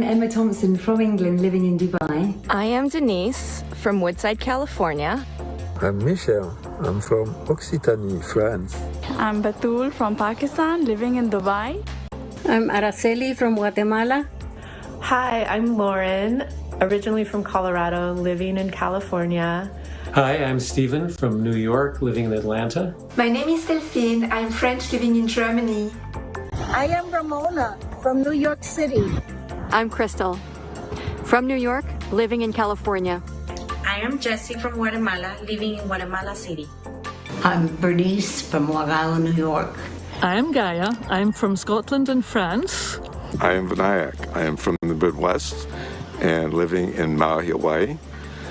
Emma Thompson from England, living in Dubai. I am Denise from Woodside, California. I'm Michel. I'm from Occitanie, France. I'm Batul from Pakistan, living in Dubai. I'm Araceli from Guatemala. Hi, I'm Lauren, originally from Colorado, living in California. Hi, I'm Stephen from New York, living in Atlanta. My name is Delphine. I'm French, living in Germany. I am Ramona from New York City. I'm Crystal from New York, living in California. I am Jessie from Guatemala, living in Guatemala City. I'm Bernice from Long Island, New York. I am Gaia. I'm from Scotland and France. I am Vinayak. I am from the Midwest and living in Maui, Hawaii.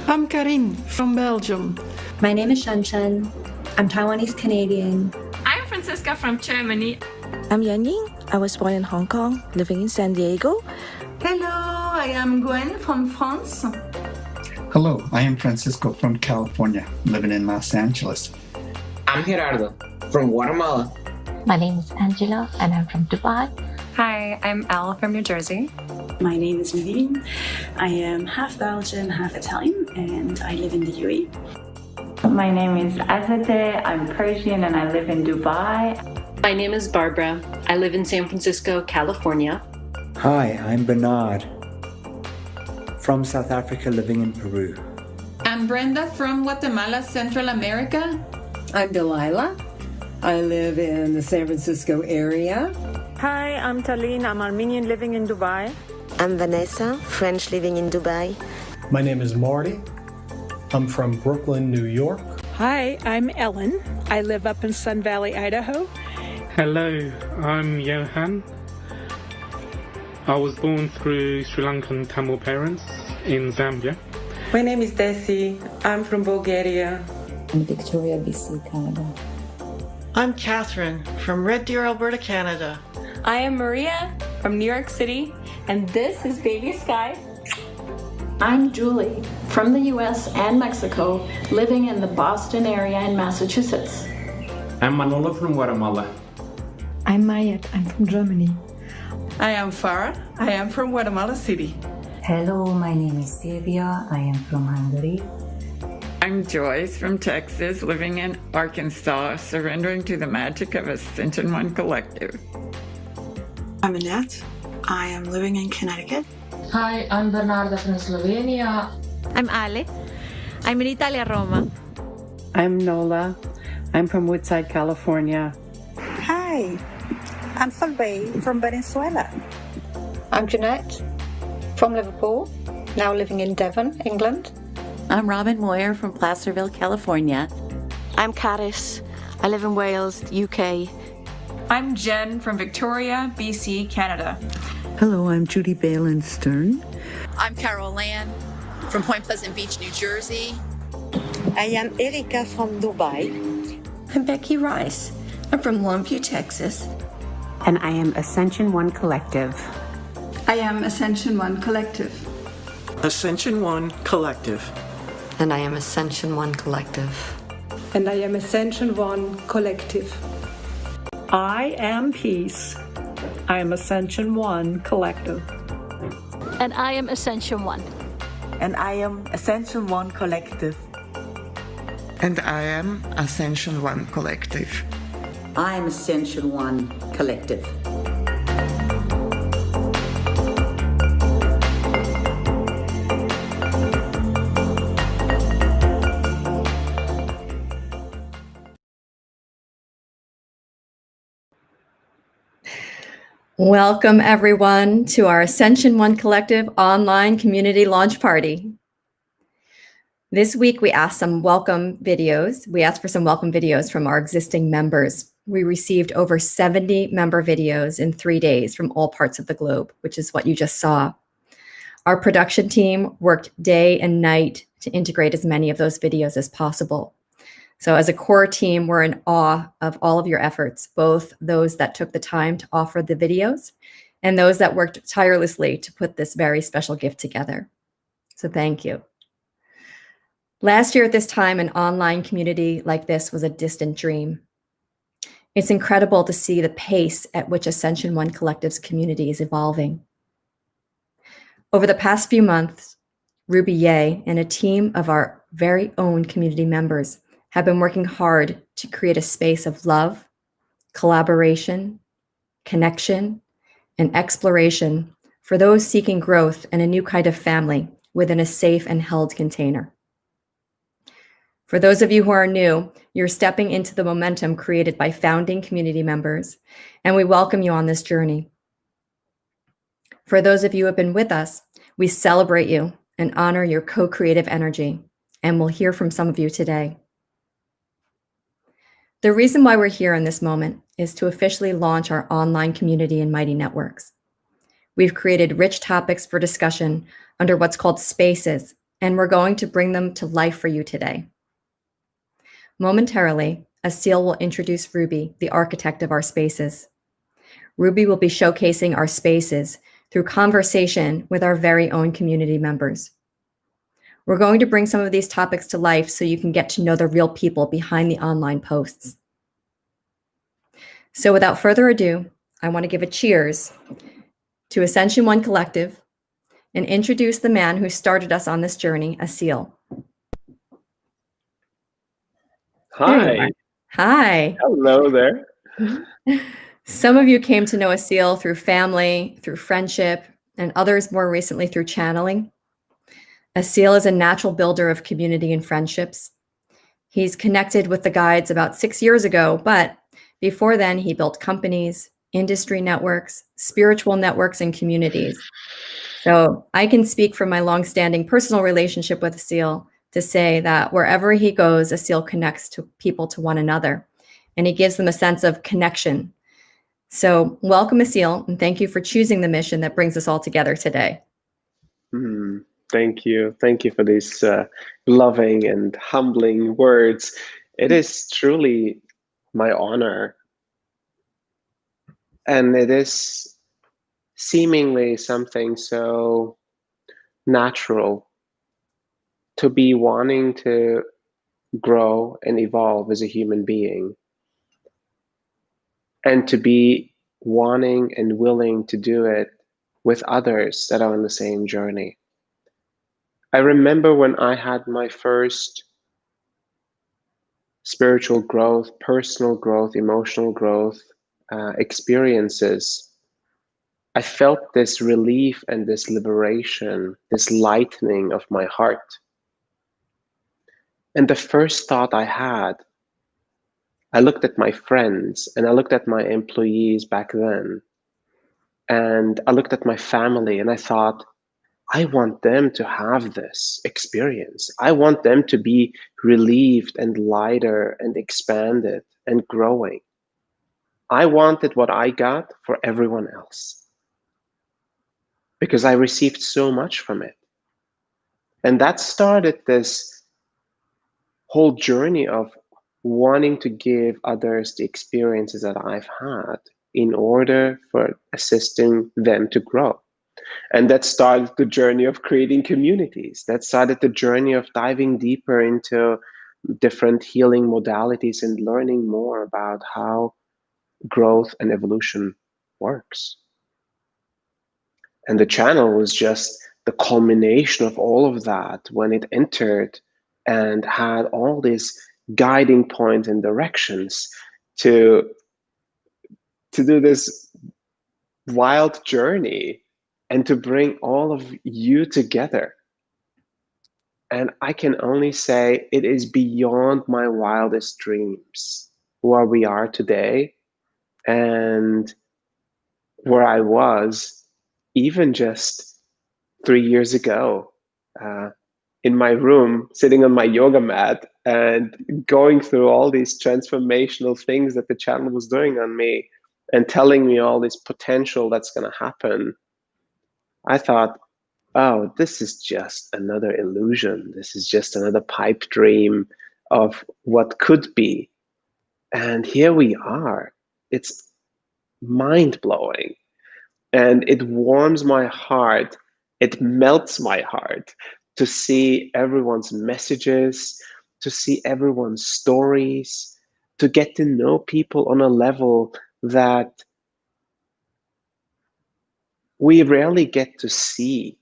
I'm Karin from Belgium. My name is Shanshan. I'm Taiwanese Canadian. I'm Francisca from Germany. I'm Yanying. I was born in Hong Kong, living in San Diego. Hello, I am Gwen from France. Hello, I am Francisco from California, living in Los Angeles. I'm Gerardo from Guatemala. My name is Angela and I'm from Dubai. Hi, I'm Al from New Jersey. My name is Nadine. I am half Belgian, half Italian, and I live in the UAE. My name is Azadeh. I'm Persian and I live in Dubai. My name is Barbara. I live in San Francisco, California. Hi, I'm Bernard from South Africa, living in Peru. I'm Brenda from Guatemala, Central America. I'm Delilah. I live in the San Francisco area. Hi, I'm Talene. I'm Armenian living in Dubai. I'm Vanessa, French living in Dubai. My name is Marty. I'm from Brooklyn, New York. Hi, I'm Ellen. I live up in Sun Valley, Idaho. Hello, I'm Johan. I was born through Sri Lankan Tamil parents in Zambia. My name is Desi. I'm from Bulgaria. I'm Victoria, BC, Canada. I'm Catherine from Red Deer, Alberta, Canada. I am Maria from New York City, and this is Baby Sky. I'm Julie from the US and Mexico, living in the Boston area in Massachusetts. I'm Manolo from Guatemala. I'm Mayat. I'm from Germany. I am Farah. I am from Guatemala City. Hello, my name is Silvia. I am from Hungary. I'm Joyce from Texas, living in Arkansas, surrendering to the magic of Ascension One Collective. I'm Annette. I am living in Connecticut. Hi, I'm Bernarda from Slovenia. I'm Ale. I'm in Italia, Roma. I'm Nola. I'm from Woodside, California. Hi, I'm Solveig from Venezuela. I'm Jeanette from Liverpool, now living in Devon, England. I'm Robin Moyer from Placerville, California. I'm Caris. I live in Wales, UK. I'm Jen from Victoria, BC, Canada. Hello, I'm Judy Balin Stern. I'm Carol Land from Point Pleasant Beach, New Jersey. I am Erika from Dubai. I'm Becky Rice. I'm from Longview, Texas. And I am Ascension One Collective. I am Ascension One Collective. Ascension One Collective. And I am Ascension One Collective. And I am Ascension One Collective. I am Peace. I am Ascension One Collective. And I am Ascension One. And I am Ascension One Collective. And I am Ascension One Collective. I am Ascension One Collective. Welcome, everyone, to our Ascension One Collective online community launch party. This week, we asked for some welcome videos from our existing members. We received over 70 member videos in 3 days from all parts of the globe, which is what you just saw. Our production team worked day and night to integrate as many of those videos as possible. So as a core team, we're in awe of all of your efforts, both those that took the time to offer the videos and those that worked tirelessly to put this very special gift together. So thank you. Last year at this time, an online community like this was a distant dream. It's incredible to see the pace at which Ascension One Collective's community is evolving. Over the past few months, Ruby Ye and a team of our very own community members have been working hard to create a space of love, collaboration, connection, and exploration for those seeking growth and a new kind of family within a safe and held container. For those of you who are new, you're stepping into the momentum created by founding community members, and we welcome you on this journey. For those of you who have been with us, we celebrate you and honor your co-creative energy, and we'll hear from some of you today. The reason why we're here in this moment is to officially launch our online community in Mighty Networks. We've created rich topics for discussion under what's called spaces, and we're going to bring them to life for you today. Momentarily, Asil will introduce Ruby, the architect of our spaces. Ruby will be showcasing our spaces through conversation with our very own community members. We're going to bring some of these topics to life so you can get to know the real people behind the online posts. So without further ado, I want to give a cheers to Ascension One Collective and introduce the man who started us on this journey, Asil. Hi. Hi. Hello there. Some of you came to know Asil through family, through friendship, and others more recently through channeling. Asil is a natural builder of community and friendships. He's connected with the guides about 6 years ago, but before then he built companies, industry networks, spiritual networks, and communities. So I can speak from my longstanding personal relationship with Asil to say that wherever he goes, Asil connects to people to one another, and he gives them a sense of connection. So welcome, Asil, and thank you for choosing the mission that brings us all together today. Thank you. Thank you for these loving and humbling words. It is truly my honor. And it is seemingly something so natural to be wanting to grow and evolve as a human being, and to be wanting and willing to do it with others that are on the same journey. I remember when I had my first spiritual growth, personal growth, emotional growth experiences, I felt this relief and this liberation, this lightening of my heart. And the first thought I had, I looked at my friends and I looked at my employees back then, and I looked at my family and I thought, I want them to have this experience. I want them to be relieved and lighter and expanded and growing. I wanted what I got for everyone else because I received so much from it. And that started this whole journey of wanting to give others the experiences that I've had in order for assisting them to grow. And that started the journey of creating communities. That started the journey of diving deeper into different healing modalities and learning more about how growth and evolution works. And the channel was just the culmination of all of that when it entered and had all these guiding points and directions to do this wild journey and to bring all of you together. And I can only say it is beyond my wildest dreams where we are today and where I was even just 3 years ago. In my room, sitting on my yoga mat and going through all these transformational things that the channel was doing on me and telling me all this potential that's going to happen, I thought, oh, this is just another illusion. This is just another pipe dream of what could be. And here we are. It's mind-blowing. And it warms my heart. It melts my heart to see everyone's messages, to see everyone's stories, to get to know people on a level that we rarely get to see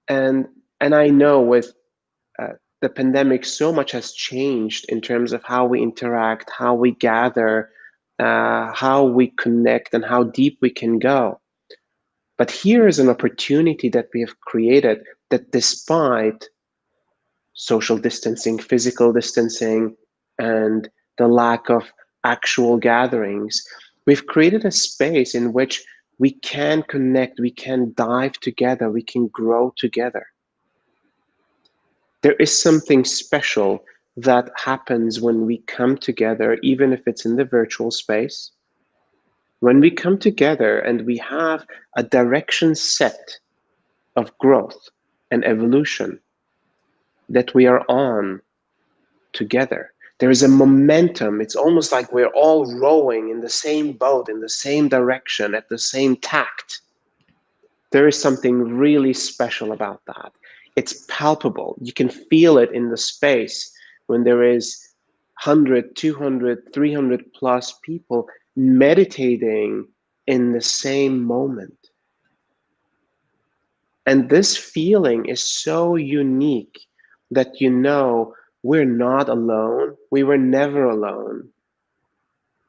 And I know with the pandemic, so much has changed in terms of how we interact, how we gather, how we connect, and how deep we can go. But here is an opportunity that we have created that, despite social distancing, physical distancing, and the lack of actual gatherings, we've created a space in which we can connect, we can dive together, we can grow together. There is something special that happens when we come together, even if it's in the virtual space. When we come together and we have a direction set of growth and evolution that we are on together, there is a momentum. It's almost like we're all rowing in the same boat, in the same direction, at the same tact. There is something really special about that. It's palpable. You can feel it in the space when there is 100, 200, 300 plus people meditating in the same moment. And this feeling is so unique that, you know, we're not alone. We were never alone.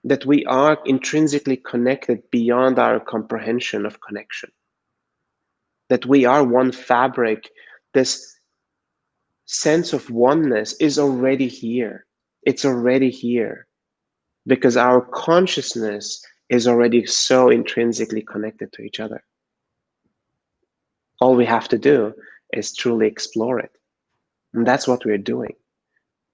That we are intrinsically connected beyond our comprehension of connection. That we are one fabric. This sense of oneness is already here. It's already here because our consciousness is already so intrinsically connected to each other. All we have to do is truly explore it. And that's what we're doing.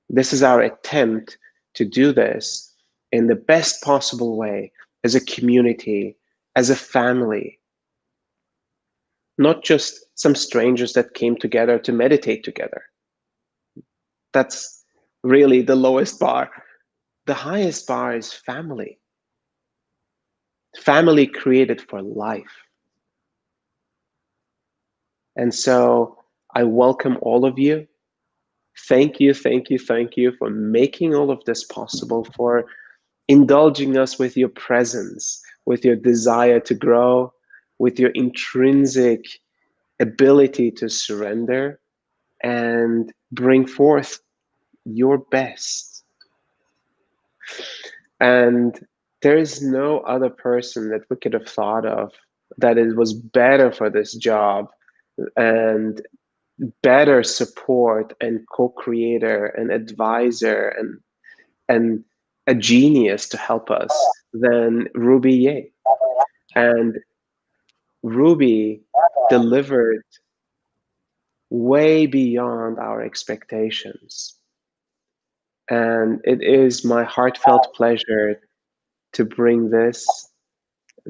This is our attempt to do this in the best possible way, as a community, as a family. Not just some strangers that came together to meditate together. That's really the lowest bar. The highest bar is family. Family created for life. And so I welcome all of you. Thank you, thank you, thank you for making all of this possible, for indulging us with your presence, with your desire to grow, with your intrinsic ability to surrender and bring forth your best. And there is no other person that we could have thought of that it was better for this job and better support and co-creator and advisor and a genius to help us than Ruby Ye. And Ruby delivered way beyond our expectations. And it is my heartfelt pleasure to bring this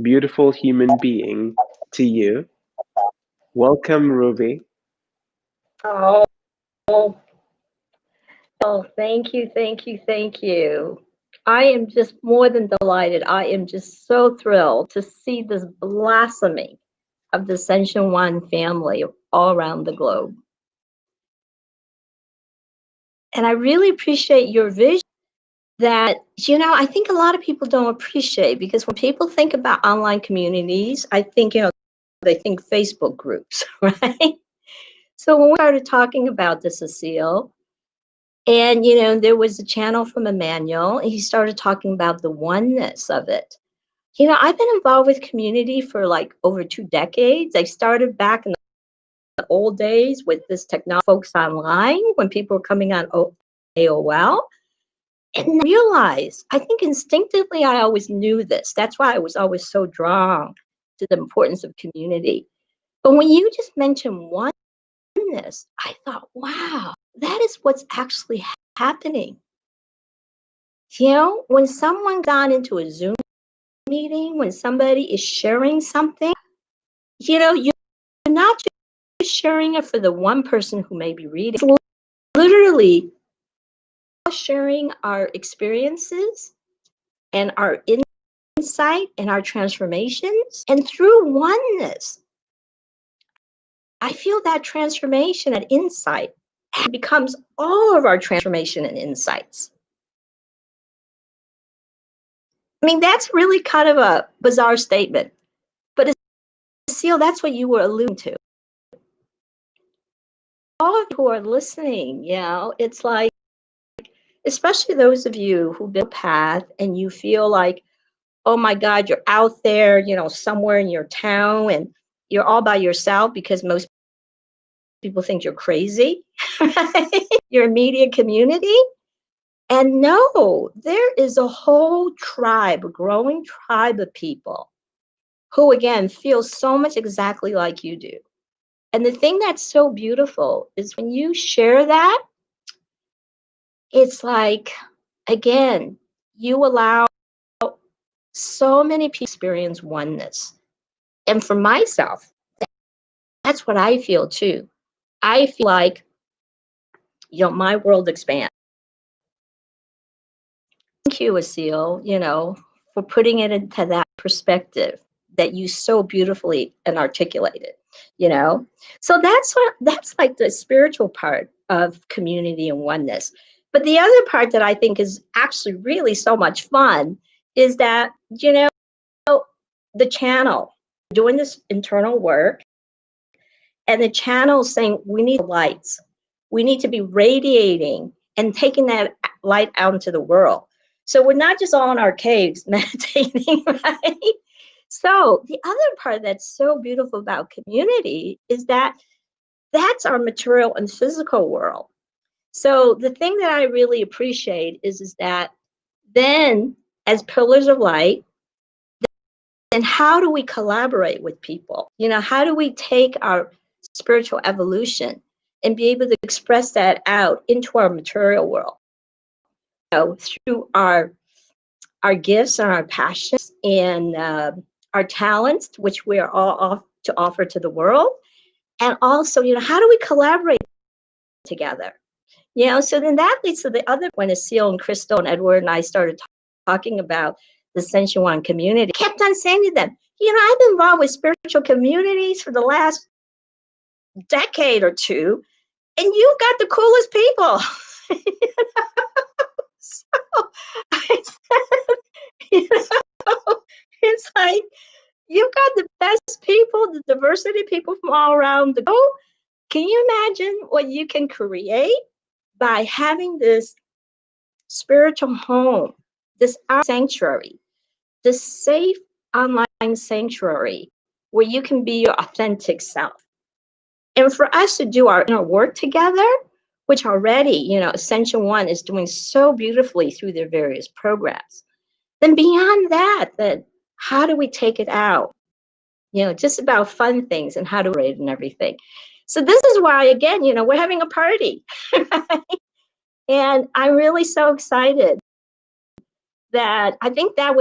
beautiful human being to you. Welcome, Ruby. Oh, thank you, thank you, thank you. I am just more than delighted. I am just so thrilled to see this blossoming of the Ascension One family all around the globe. And I really appreciate your vision that, you know, I think a lot of people don't appreciate, because when people think about online communities, I think, you know, they think Facebook groups, right? So when we started talking about this, Asil, and, you know, there was a channel from Emmanuel, and he started talking about the oneness of it. You know, I've been involved with community for like over 2 decades. I started back in the old days with this technology folks online when people were coming on AOL. And realized, I think instinctively, I always knew this. That's why I was always so drawn to the importance of community. But when you just mentioned oneness, I thought, wow, that is what's actually happening. You know, when someone got into a Zoom meeting, when somebody is sharing something, you know, you're not just sharing it for the one person who may be reading. It's literally sharing our experiences and our insight and our transformations. And through oneness, I feel that transformation and insight becomes all of our transformation and insights. I mean, that's really kind of a bizarre statement, but Asil, that's what you were alluding to. of you who are listening, it's like, especially those of you who've been on a path and you feel like, oh my God, you're out there, somewhere in your town and you're all by yourself because most people think you're crazy, right? Your immediate community. And no, there is a whole tribe, a growing tribe of people who, again, feel so much exactly like you do. And the thing that's so beautiful is when you share that, it's like, again, you allow so many people to experience oneness. And for myself, that's what I feel too. I feel like, my world expands. Thank you, Asil, for putting it into that perspective that you so beautifully and articulated, So that's like the spiritual part of community and oneness. But the other part that I think is actually really so much fun is that, the channel doing this internal work and the channel saying we need lights. We need to be radiating and taking that light out into the world. So we're not just all in our caves meditating, right? So the other part that's so beautiful about community is that that's our material and physical world. So the thing that I really appreciate is that then as pillars of light, then how do we collaborate with people? How do we take our spiritual evolution and be able to express that out into our material world? Through our gifts and our passions and our talents, which we are all off to offer to the world. And also, how do we collaborate together? So then that leads to the other when Asil and Crystal and Edward and I started talking about the Ascension One community. I kept on saying to them, I've been involved with spiritual communities for the last decade or two, and you've got the coolest people. So I said, it's like, you've got the best people, the diversity people from all around the globe. Can you imagine what you can create by having this spiritual home, this sanctuary, this safe online sanctuary where you can be your authentic self? And for us to do our inner work together, which already, Ascension One is doing so beautifully through their various programs. Then beyond that, how do we take it out? Just about fun things and how to rate and everything. So this is why, again, we're having a party. And I'm really so excited that I think that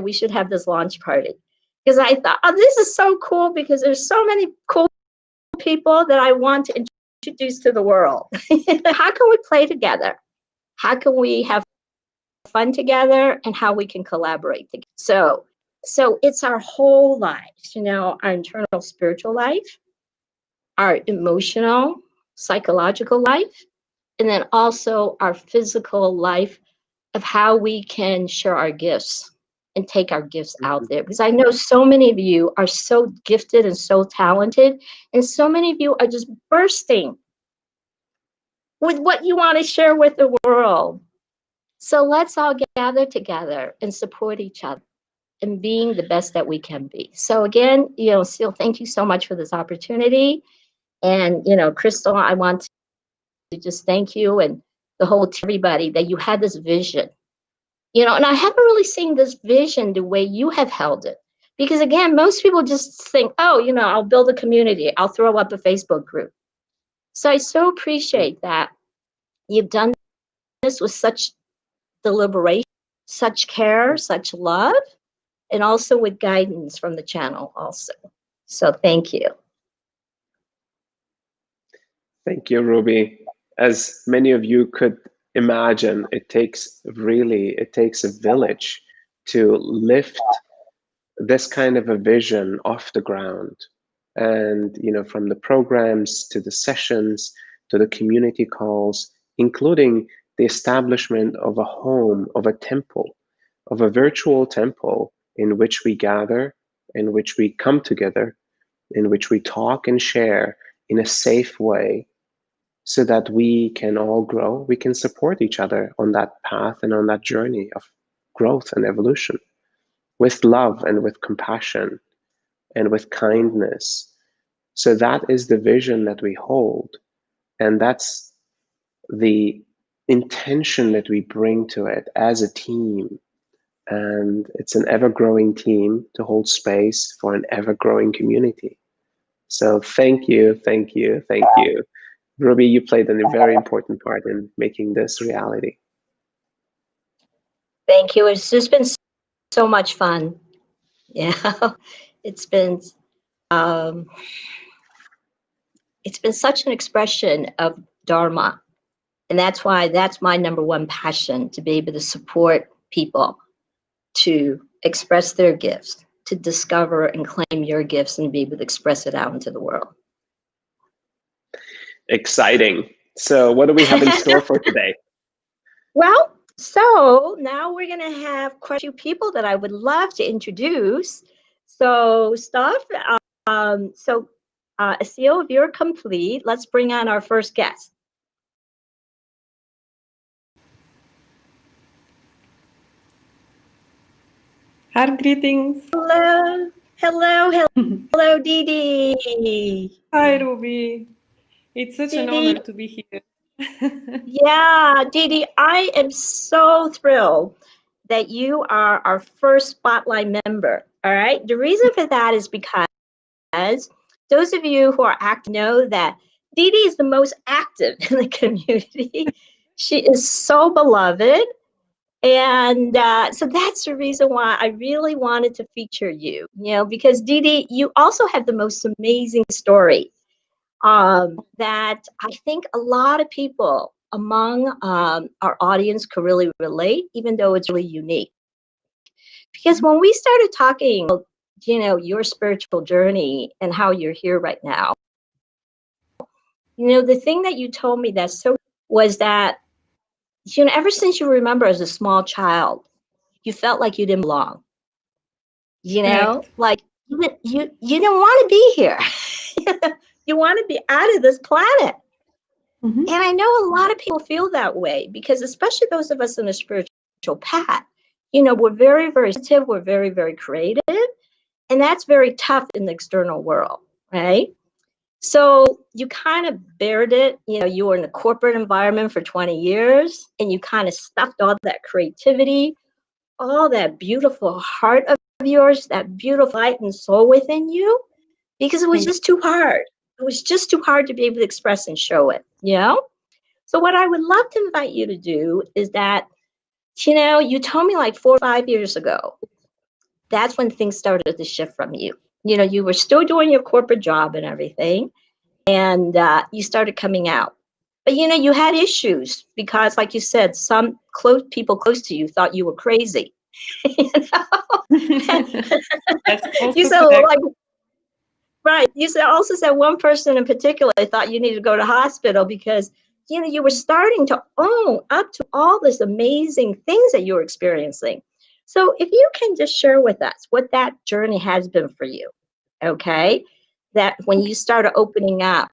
we should have this launch party. Because I thought, oh, this is so cool because there's so many cool people that I want to introduce to the world. How can we play together? How can we have fun together and how we can collaborate together? So it's our whole life, our internal spiritual life, our emotional, psychological life, and then also our physical life of how we can share our gifts and take our gifts out there. Because I know so many of you are so gifted and so talented, and so many of you are just bursting with what you want to share with the world. So let's all gather together and support each other and being the best that we can be. So again, Asil, thank you so much for this opportunity. And, Crystal, I want to just thank you and the whole everybody that you had this vision. And I haven't really seen this vision the way you have held it. Because again, most people just think, oh, I'll build a community. I'll throw up a Facebook group. So I so appreciate that you've done this with such deliberation, such care, such love, and also with guidance from the channel also. So thank you. Thank you, Ruby. As many of you could imagine, it takes a village to lift this kind of a vision off the ground. And, from the programs to the sessions, to the community calls, including the establishment of a home, of a temple, of a virtual temple in which we gather, in which we come together, in which we talk and share in a safe way, so that we can all grow, we can support each other on that path and on that journey of growth and evolution with love and with compassion and with kindness. So that is the vision that we hold, and that's the intention that we bring to it as a team. And it's an ever-growing team to hold space for an ever-growing community. So thank you, thank you, thank you. Ruby, you played a very important part in making this reality. Thank you. It's just been so much fun. Yeah, it's been such an expression of Dharma. And that's why that's my number one passion, to be able to support people to express their gifts, to discover and claim your gifts and be able to express it out into the world. Exciting. So what do we have in store for today? Well, so now we're going to have quite a few people that I would love to introduce. So Asil, if you're complete, let's bring on our first guest. Heart greetings. Hello, hello, Didi. Hi, Ruby. It's such an honor to be here. Yeah, Didi, I am so thrilled that you are our first Spotlight member. All right. The reason for that is because those of you who are active know that Didi is the most active in the community. She is so beloved. And so that's the reason why I really wanted to feature you, because Didi, you also have the most amazing story that I think a lot of people among our audience could really relate, even though it's really unique. Because when we started talking, your spiritual journey and how you're here right now, the thing that you told me was that, ever since you remember as a small child, you felt like you didn't belong. Like you didn't want to be here. You want to be out of this planet. And I know a lot of people feel that way, because especially those of us in a spiritual path, we're very, very sensitive, we're very, very creative, and that's very tough in the external world, right? So you kind of bared it, you were in a corporate environment for 20 years, and you kind of stuffed all that creativity, all that beautiful heart of yours, that beautiful light and soul within you, because it was just too hard. It was just too hard to be able to express and show it, So what I would love to invite you to do is that, you told me like 4 or 5 years ago, that's when things started to shift from you. You were still doing your corporate job and everything, and you started coming out. But, you had issues because, like you said, some people close to you thought you were crazy. You said, right. You also said one person in particular thought you needed to go to hospital because, you were starting to own up to all this amazing things that you were experiencing. So if you can just share with us what that journey has been for you, okay? That when you started opening up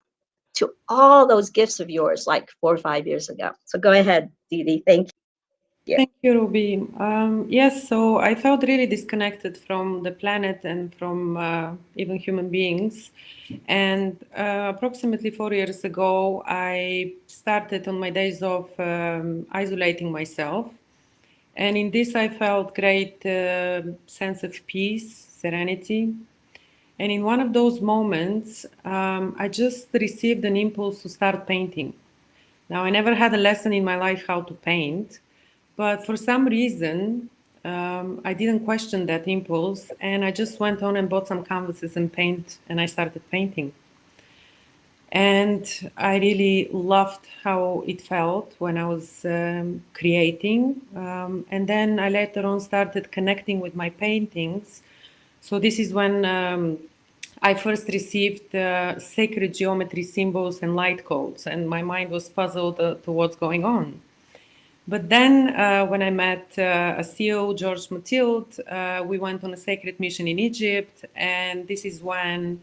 to all those gifts of yours, like 4 or 5 years ago. So go ahead, Didi. Thank you. Thank you, Ruby. Yes, so I felt really disconnected from the planet and from even human beings. And approximately 4 years ago, I started on my days off isolating myself. And in this, I felt great sense of peace, serenity. And in one of those moments, I just received an impulse to start painting. Now, I never had a lesson in my life how to paint, but for some reason, I didn't question that impulse, and I just went on and bought some canvases and paint, and I started painting. And I really loved how it felt when I was creating. And then I later on started connecting with my paintings. So this is when I first received sacred geometry symbols and light codes, and my mind was puzzled to what's going on. But then when I met Asil, George Mathilde, we went on a sacred mission in Egypt, and this is when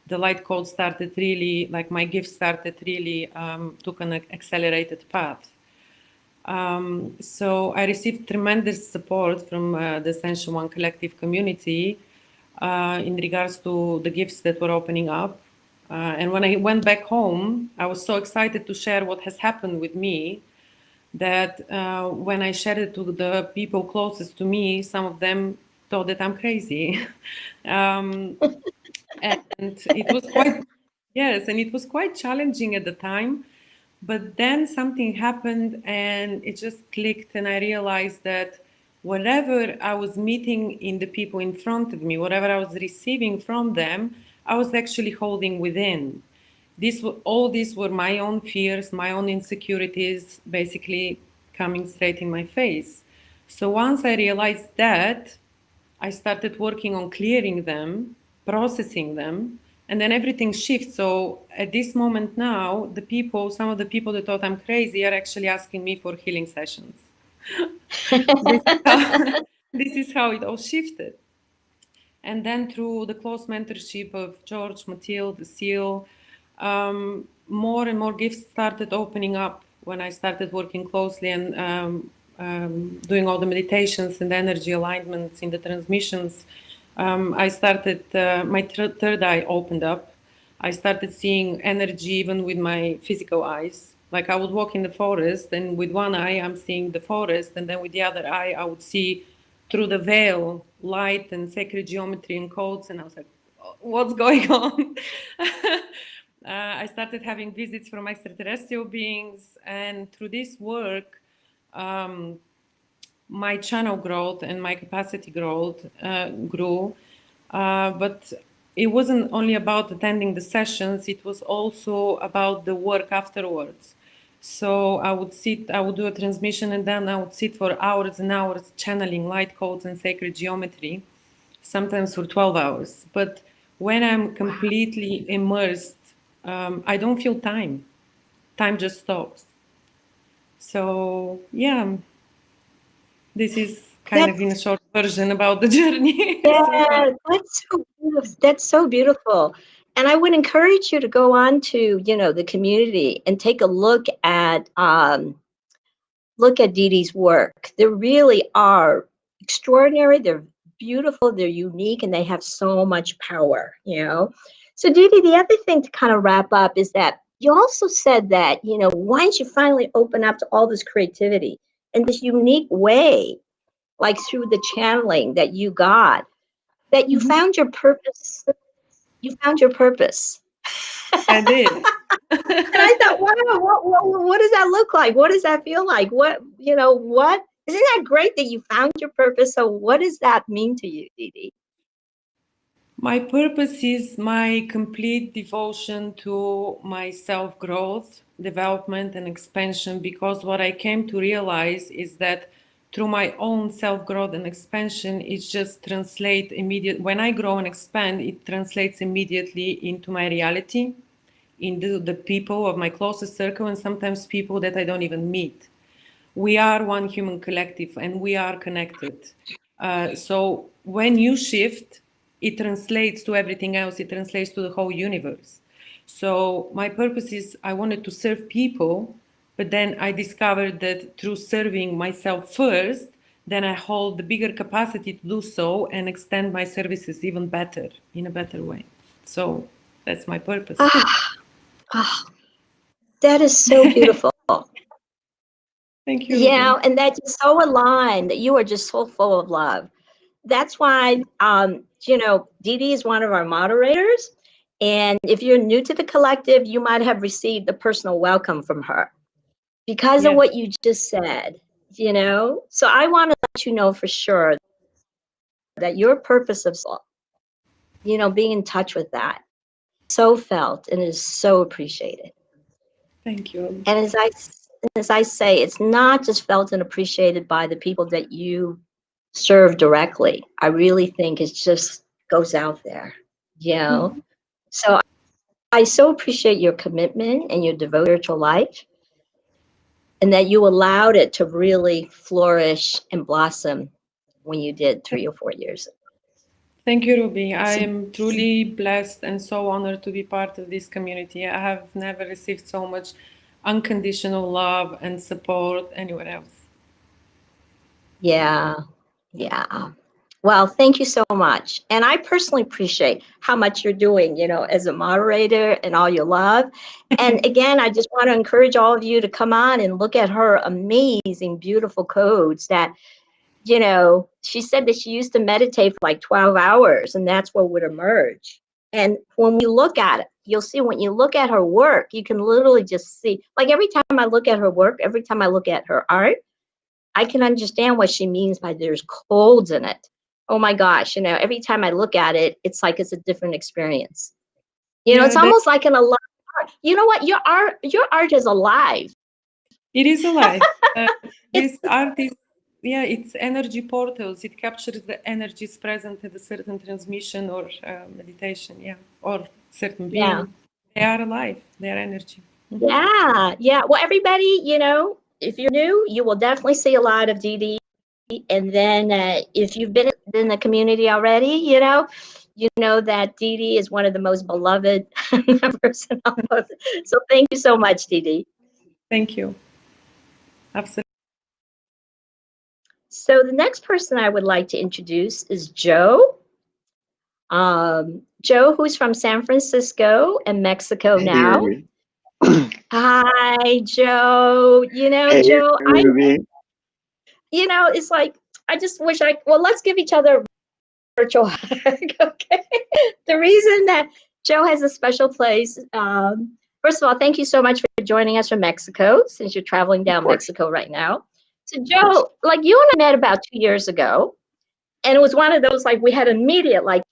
the light code started really, like my gift started really, took an accelerated path. So I received tremendous support from the Ascension One Collective community in regards to the gifts that were opening up. And when I went back home, I was so excited to share what has happened with me that when I shared it to the people closest to me, some of them thought that I'm crazy. And it was quite, yes, and it was quite challenging at the time. But then something happened and it just clicked, and I realized that whatever I was meeting in the people in front of me, whatever I was receiving from them, I was actually holding within. All these were my own fears, my own insecurities, basically coming straight in my face. So once I realized that, I started working on clearing them, processing them, and then everything shifts. So at this moment now, some of the people that thought I'm crazy are actually asking me for healing sessions. This is how it all shifted. And then through the close mentorship of George, Mathilde, Asil, more and more gifts started opening up when I started working closely and doing all the meditations and the energy alignments in the transmissions. I started, my third eye opened up. I started seeing energy even with my physical eyes. Like I would walk in the forest, and with one eye I'm seeing the forest, and then with the other eye I would see through the veil light and sacred geometry and codes, and I was like, what's going on? I started having visits from extraterrestrial beings, and through this work, my channel growth and my capacity growth grew. But it wasn't only about attending the sessions, it was also about the work afterwards. So I would do a transmission, and then I would sit for hours and hours channeling light codes and sacred geometry, sometimes for 12 hours. But when I'm completely immersed, I don't feel time. Time just stops. So yeah, this is kind of in a short version about the journey. Yeah, that's so beautiful. That's so beautiful. And I would encourage you to go on to, the community and take a look at Dee Dee's work. They really are extraordinary. They're beautiful. They're unique, and they have so much power. So Dee Dee, the other thing to kind of wrap up is that you also said that, once you finally open up to all this creativity in this unique way, like through the channeling that you got, that you found your purpose. You found your purpose. I did. And I thought, wow, what does that look like? What does that feel like? What isn't that great that you found your purpose? So what does that mean to you, Dee Dee? My purpose is my complete devotion to my self-growth, development, and expansion, because what I came to realize is that through my own self-growth and expansion, it just translates immediately. When I grow and expand, it translates immediately into my reality, into the people of my closest circle, and sometimes people that I don't even meet. We are one human collective, and we are connected. So when you shift, it translates to everything else. It translates to the whole universe. So my purpose is I wanted to serve people, but then I discovered that through serving myself first, then I hold the bigger capacity to do so and extend my services even better, in a better way. So that's my purpose. That is so beautiful. Thank you. Yeah, and that's so aligned that you are just so full of love. That's why, Dee Dee is one of our moderators. And if you're new to the collective, you might have received a personal welcome from her because of what you just said, So I want to let you know for sure that your purpose of soul, being in touch with that, so felt and is so appreciated. Thank you. And as I say, it's not just felt and appreciated by the people that you serve directly. I really think it just goes out there, So I so appreciate your commitment and your devotion to life, and that you allowed it to really flourish and blossom when you did 3 or 4 years ago. Thank you, Ruby. I am truly blessed and so honored to be part of this community. I have never received so much unconditional love and support anywhere else. Yeah, yeah. Well, thank you so much. And I personally appreciate how much you're doing, as a moderator and all your love. And again, I just want to encourage all of you to come on and look at her amazing, beautiful codes that, she said that she used to meditate for like 12 hours and that's what would emerge. And when we look at it, you'll see when you look at her work, you can literally just see, like every time I look at her work, every time I look at her art, I can understand what she means by there's codes in it. Oh my gosh, every time I look at it, it's like it's a different experience. It's almost like an alive art. You know what? Your art is alive. It is alive. This art is, it's energy portals. It captures the energies present at a certain transmission or meditation, or certain being. Yeah. They are alive. They are energy. Mm-hmm. Yeah. Well, everybody, if you're new, you will definitely see a lot of Dee. And then if you've been in the community already, you know that Dee is one of the most beloved members. So thank you so much, Dee. Thank you. Absolutely. So the next person I would like to introduce is Joe. Joe, who's from San Francisco and Mexico now. Hi, Joe. Hey, Joe, Ruby. It's like, I just wish let's give each other a virtual hug, okay? The reason that Joe has a special place, first of all, thank you so much for joining us from Mexico, since you're traveling down Mexico right now. So Joe, like you and I met about 2 years ago, and it was one of those, like we had immediate, like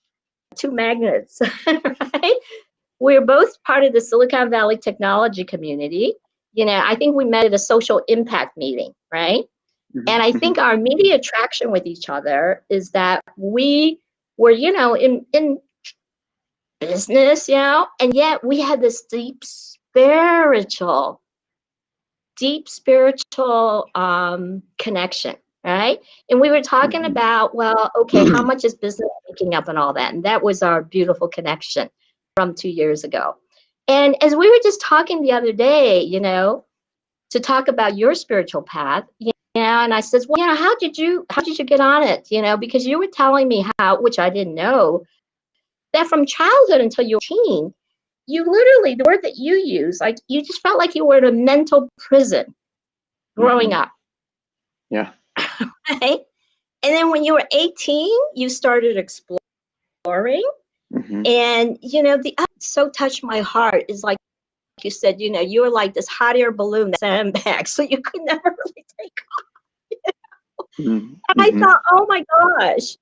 two magnets, right? We're both part of the Silicon Valley technology community. I think we met at a social impact meeting, right? And I think our immediate attraction with each other is that we were, in business, and yet we had this deep spiritual connection, right? And we were talking about, well, okay, how much is business making up and all that? And that was our beautiful connection from 2 years ago. And as we were just talking the other day, to talk about your spiritual path, and I said, well, how did you get on it? Because you were telling me how, which I didn't know, that from childhood until you were 18, you literally, the word that you use, like you just felt like you were in a mental prison growing up. Yeah. Right? And then when you were 18, you started exploring. And, the other so touched my heart is like you said, you were like this hot air balloon, sandbag, so you could never really take off. And I thought, oh my gosh,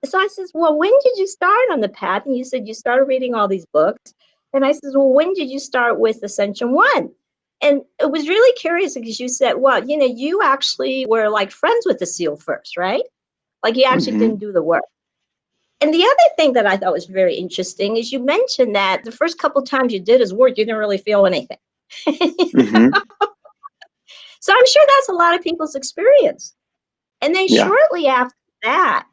So I says, well, when did you start on the path? And you said you started reading all these books. And I says, well, when did you start with Ascension One? And it was really curious because you said, well, you actually were like friends with Asil first, right? Like you actually didn't do the work. And the other thing that I thought was very interesting is you mentioned that the first couple of times you did his work, you didn't really feel anything. So I'm sure that's a lot of people's experience. And then shortly after that,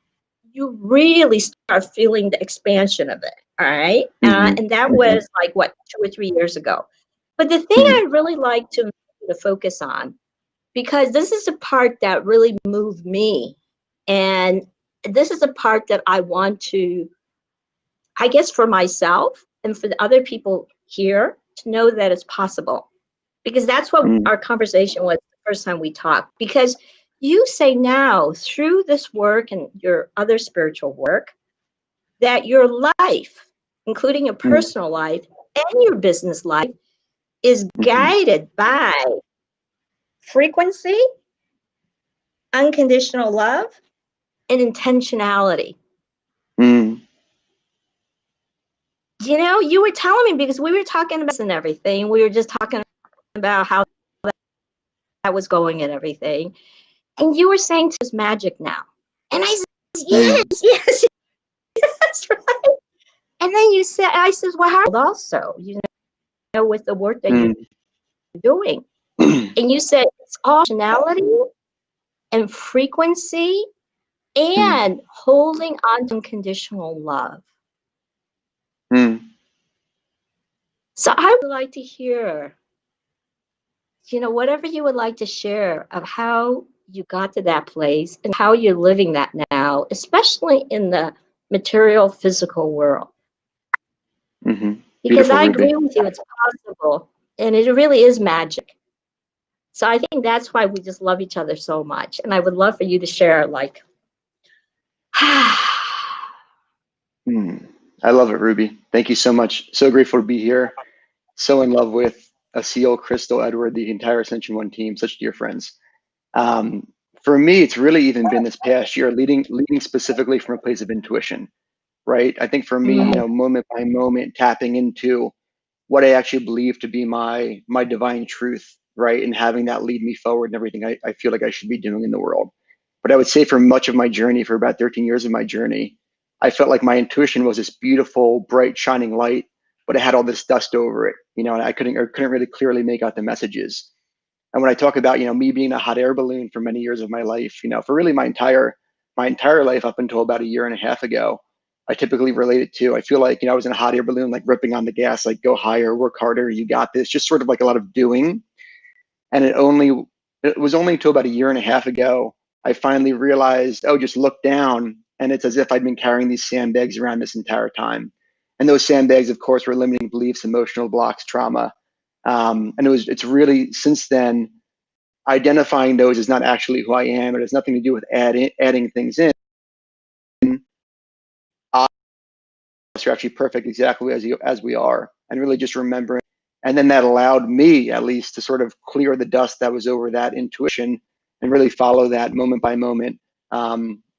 you really start feeling the expansion of it. All right. And that was like, what, 2 or 3 years ago. But the thing I really like to focus on, because this is the part that really moved me. And this is the part that I want to, I guess, for myself and for the other people here to know that it's possible. Because that's what our conversation was the first time we talked. Because you say now, through this work and your other spiritual work, that your life, including your personal life and your business life, is guided by frequency, unconditional love, and intentionality. You were telling me, because we were talking about and everything, we were just talking about how that was going and everything. And you were saying there's magic now. And I said, yes, that's right. And then you said, I said, well, how also, with the work that you're doing. And you said it's all personality and frequency and holding on to unconditional love. So I would like to hear, whatever you would like to share of how you got to that place and how you're living that now, especially in the material physical world. Because Beautiful, I Ruby. agree with you, it's possible, and it really is magic. So I think that's why we just love each other so much. And I would love for you to share, like, I love it, Ruby. Thank you so much. So grateful to be here. So in love with Asil, Crystal, Edward, the entire Ascension One team, such dear friends. For me, it's really even been this past year, leading specifically from a place of intuition, right? I think for me, moment by moment, tapping into what I actually believe to be my divine truth, right? And having that lead me forward and everything I feel like I should be doing in the world. But I would say for much of my journey, for about 13 years of my journey, I felt like my intuition was this beautiful, bright, shining light, but it had all this dust over it, and I couldn't really clearly make out the messages. And when I talk about, me being a hot air balloon for many years of my life, for really my entire life up until about a year and a half ago, I typically relate it to, I feel like, I was in a hot air balloon, like ripping on the gas, like go higher, work harder, you got this, just sort of like a lot of doing. And it was only until about a year and a half ago, I finally realized, oh, just look down. And it's as if I'd been carrying these sandbags around this entire time. And those sandbags, of course, were limiting beliefs, emotional blocks, trauma. And it's really since then, identifying those as not actually who I am. It has nothing to do with adding things in. Are actually perfect exactly as we are, and really just remembering. And then that allowed me, at least, to sort of clear the dust that was over that intuition and really follow that moment by moment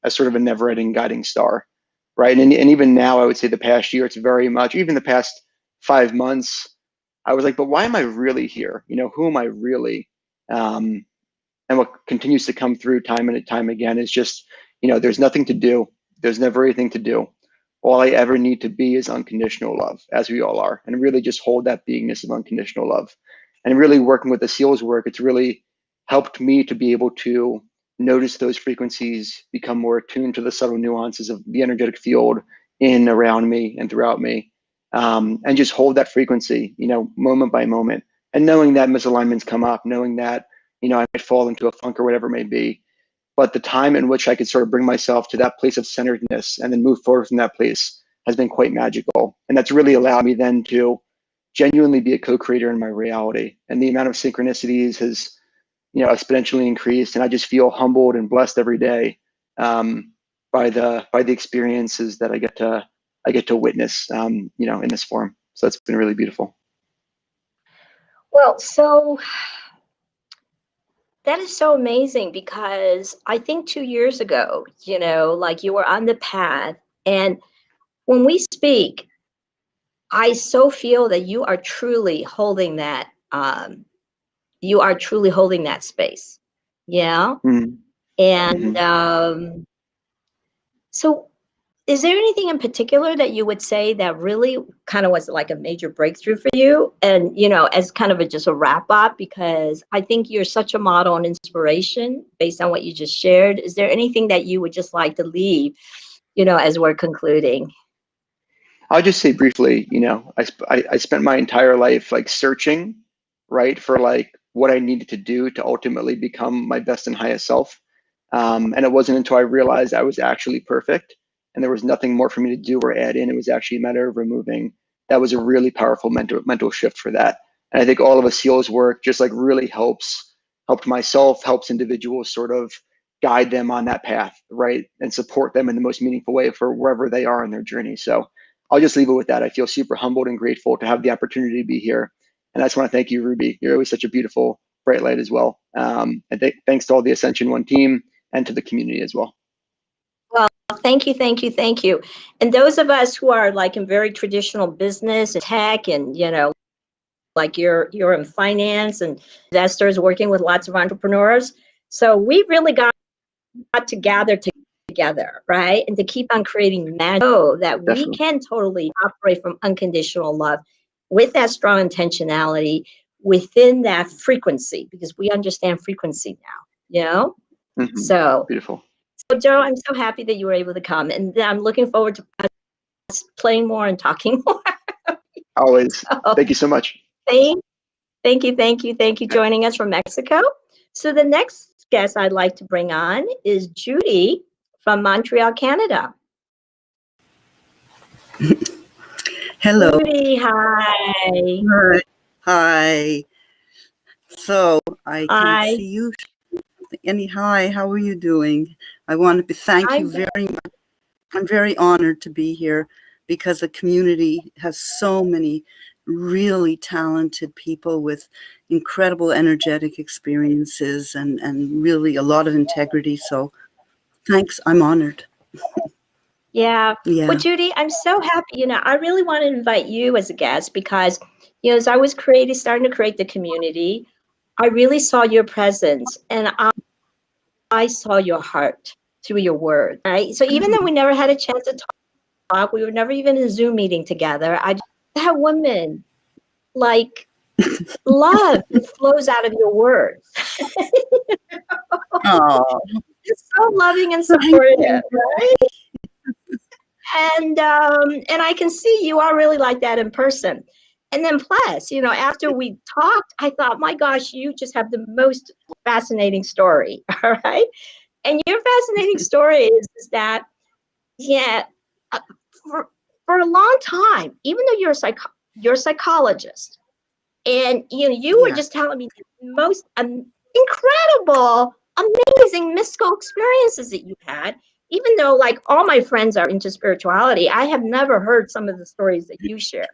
as sort of a never-ending guiding star, right? And even now, I would say the past year, it's very much, even the past 5 months, I was like, but why am I really here? Who am I really? And what continues to come through time and time again is just, there's nothing to do. There's never anything to do. All I ever need to be is unconditional love, as we all are, and really just hold that beingness of unconditional love. And really working with the SEALs work, it's really helped me to be able to notice those frequencies, become more attuned to the subtle nuances of the energetic field in, around me, and throughout me, and just hold that frequency, moment by moment. And knowing that misalignments come up, knowing that, I might fall into a funk or whatever it may be, but the time in which I could sort of bring myself to that place of centeredness and then move forward from that place has been quite magical. And that's really allowed me then to genuinely be a co-creator in my reality. And the amount of synchronicities has, exponentially increased. And I just feel humbled and blessed every day by the experiences that I get to witness, in this form. So it's been really beautiful. Well, so that is so amazing, because I think 2 years ago, like you were on the path, and when we speak, I so feel that you are truly holding that, space. Yeah. And so is there anything in particular that you would say that really kind of was like a major breakthrough for you? And, as kind of just a wrap up, because I think you're such a model and inspiration based on what you just shared. Is there anything that you would just like to leave, as we're concluding? I'll just say briefly, I spent my entire life like searching, right, for like what I needed to do to ultimately become my best and highest self. And it wasn't until I realized I was actually perfect and there was nothing more for me to do or add in. It was actually a matter of removing. That was a really powerful mental shift for that. And I think all of us SEALs work just like really helped myself, helps individuals sort of guide them on that path, right, and support them in the most meaningful way for wherever they are in their journey. So I'll just leave it with that. I feel super humbled and grateful to have the opportunity to be here. And I just want to thank you, Ruby. You're always such a beautiful, bright light as well. And thanks to all the Ascension One team and to the community as well. Well, thank you, thank you, thank you. And those of us who are like in very traditional business and tech, and like you're in finance and investors, working with lots of entrepreneurs. So we really got to gather together, right? And to keep on creating magic, so that we can totally operate from unconditional love with that strong intentionality within that frequency, because we understand frequency now, So beautiful. So Joe, I'm so happy that you were able to come, and I'm looking forward to us playing more and talking more. Always. Thank you so much. Thank you joining us from Mexico. So the next guest I'd like to bring on is Judy from Montreal, Canada. Hello. Judy, hi. Hi. So I can't see you. Hi, how are you doing? I want to thank you very much. I'm very honored to be here because the community has so many really talented people with incredible energetic experiences and really a lot of integrity. So thanks. I'm honored. Yeah. Well, Judy, I'm so happy. I really want to invite you as a guest because, as I was starting to create the community, I really saw your presence and I saw your heart through your words, right? So even though we never had a chance to talk, we were never even in a Zoom meeting together. That woman, like, love that flows out of your words. Oh, it's so loving and supportive, right? And I can see you are really like that in person. And then plus, after we talked, I thought, my gosh, you just have the most fascinating story. All right. And your fascinating story is that, for a long time, even though you're a psychologist, and you were just telling me the most incredible, amazing mystical experiences that you had. Even though, like, all my friends are into spirituality, I have never heard some of the stories that you shared.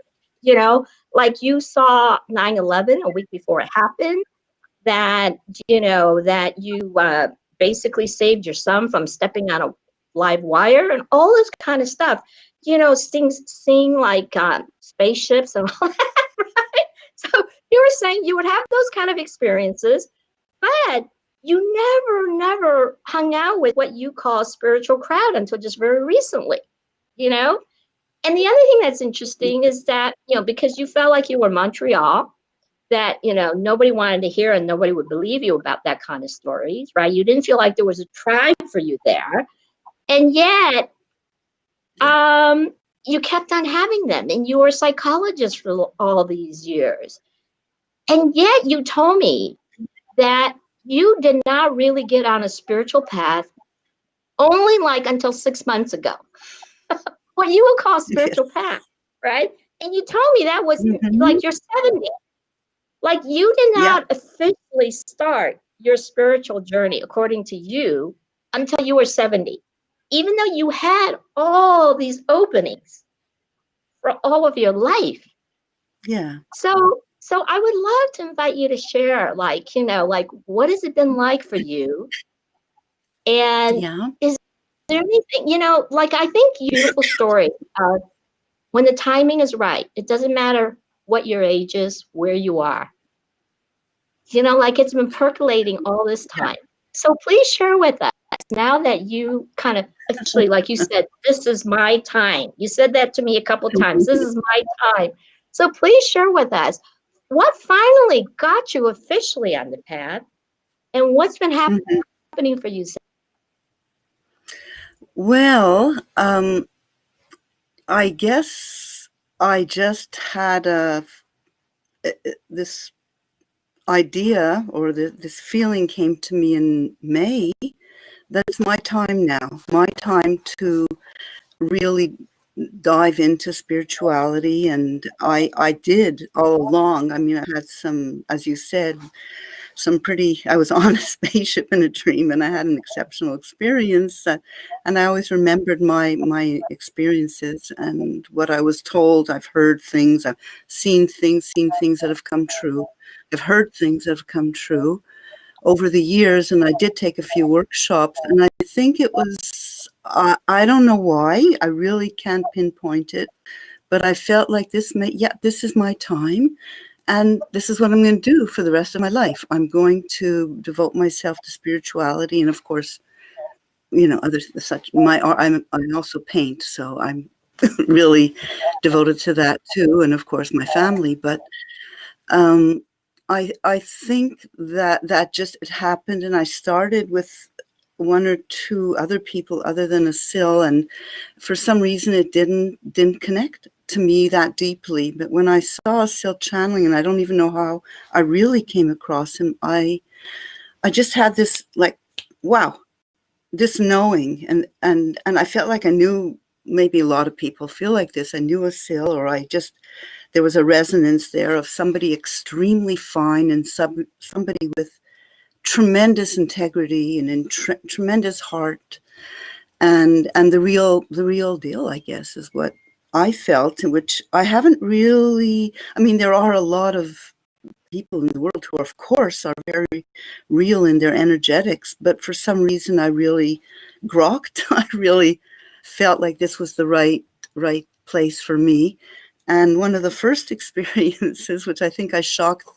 Like you saw 9/11 a week before it happened, that you basically saved your son from stepping on a live wire and all this kind of stuff. Seeing like spaceships and all that, right? So you were saying you would have those kind of experiences, but you never hung out with what you call spiritual crowd until just very recently, And the other thing that's interesting is that, because you felt like you were Montreal, that, nobody wanted to hear and nobody would believe you about that kind of stories, right? You didn't feel like there was a tribe for you there. And yet, you kept on having them, and you were a psychologist for all these years. And yet you told me that you did not really get on a spiritual path only like until 6 months ago. What you would call spiritual path, right? And you told me that was like you're 70. Like you did not officially start your spiritual journey, according to you, until you were 70, even though you had all these openings for all of your life. Yeah. So I would love to invite you to share, like, what has it been like for you? And is there anything, like, I think beautiful story of when the timing is right. It doesn't matter what your age is, where you are. Like it's been percolating all this time. So please share with us now that you kind of actually, like you said, this is my time. You said that to me a couple times. This is my time. So please share with us what finally got you officially on the path and what's been happening for you since. Well, I guess I just had this idea, or this feeling came to me in May that it's my time now, my time to really dive into spirituality. And I did all along. I mean, I had some, as you said, I was on a spaceship in a dream, and I had an exceptional experience. And I always remembered my experiences and what I was told. I've heard things, I've seen things that have come true. I've heard things that have come true over the years. And I did take a few workshops, and I think it was, I don't know why, I really can't pinpoint it, but I felt like this is my time. And this is what I'm going to do for the rest of my life. I'm going to devote myself to spirituality, and of course, others such. I also paint, so I'm really devoted to that too, and of course my family. But I think that just it happened, and I started with one or two other people other than Asil, and for some reason it didn't connect to me that deeply. But when I saw Asil channeling, and I don't even know how I really came across him, I just had this like, wow, this knowing, and I felt like I knew. Maybe a lot of people feel like this. I knew Asil, or there was a resonance there of somebody extremely fine and somebody with tremendous integrity and tremendous heart, and the real deal, I guess, is what I felt, which I haven't really. I mean, there are a lot of people in the world who, of course, are very real in their energetics, but for some reason, I really grokked. I really felt like this was the right place for me. And one of the first experiences, which I think I shocked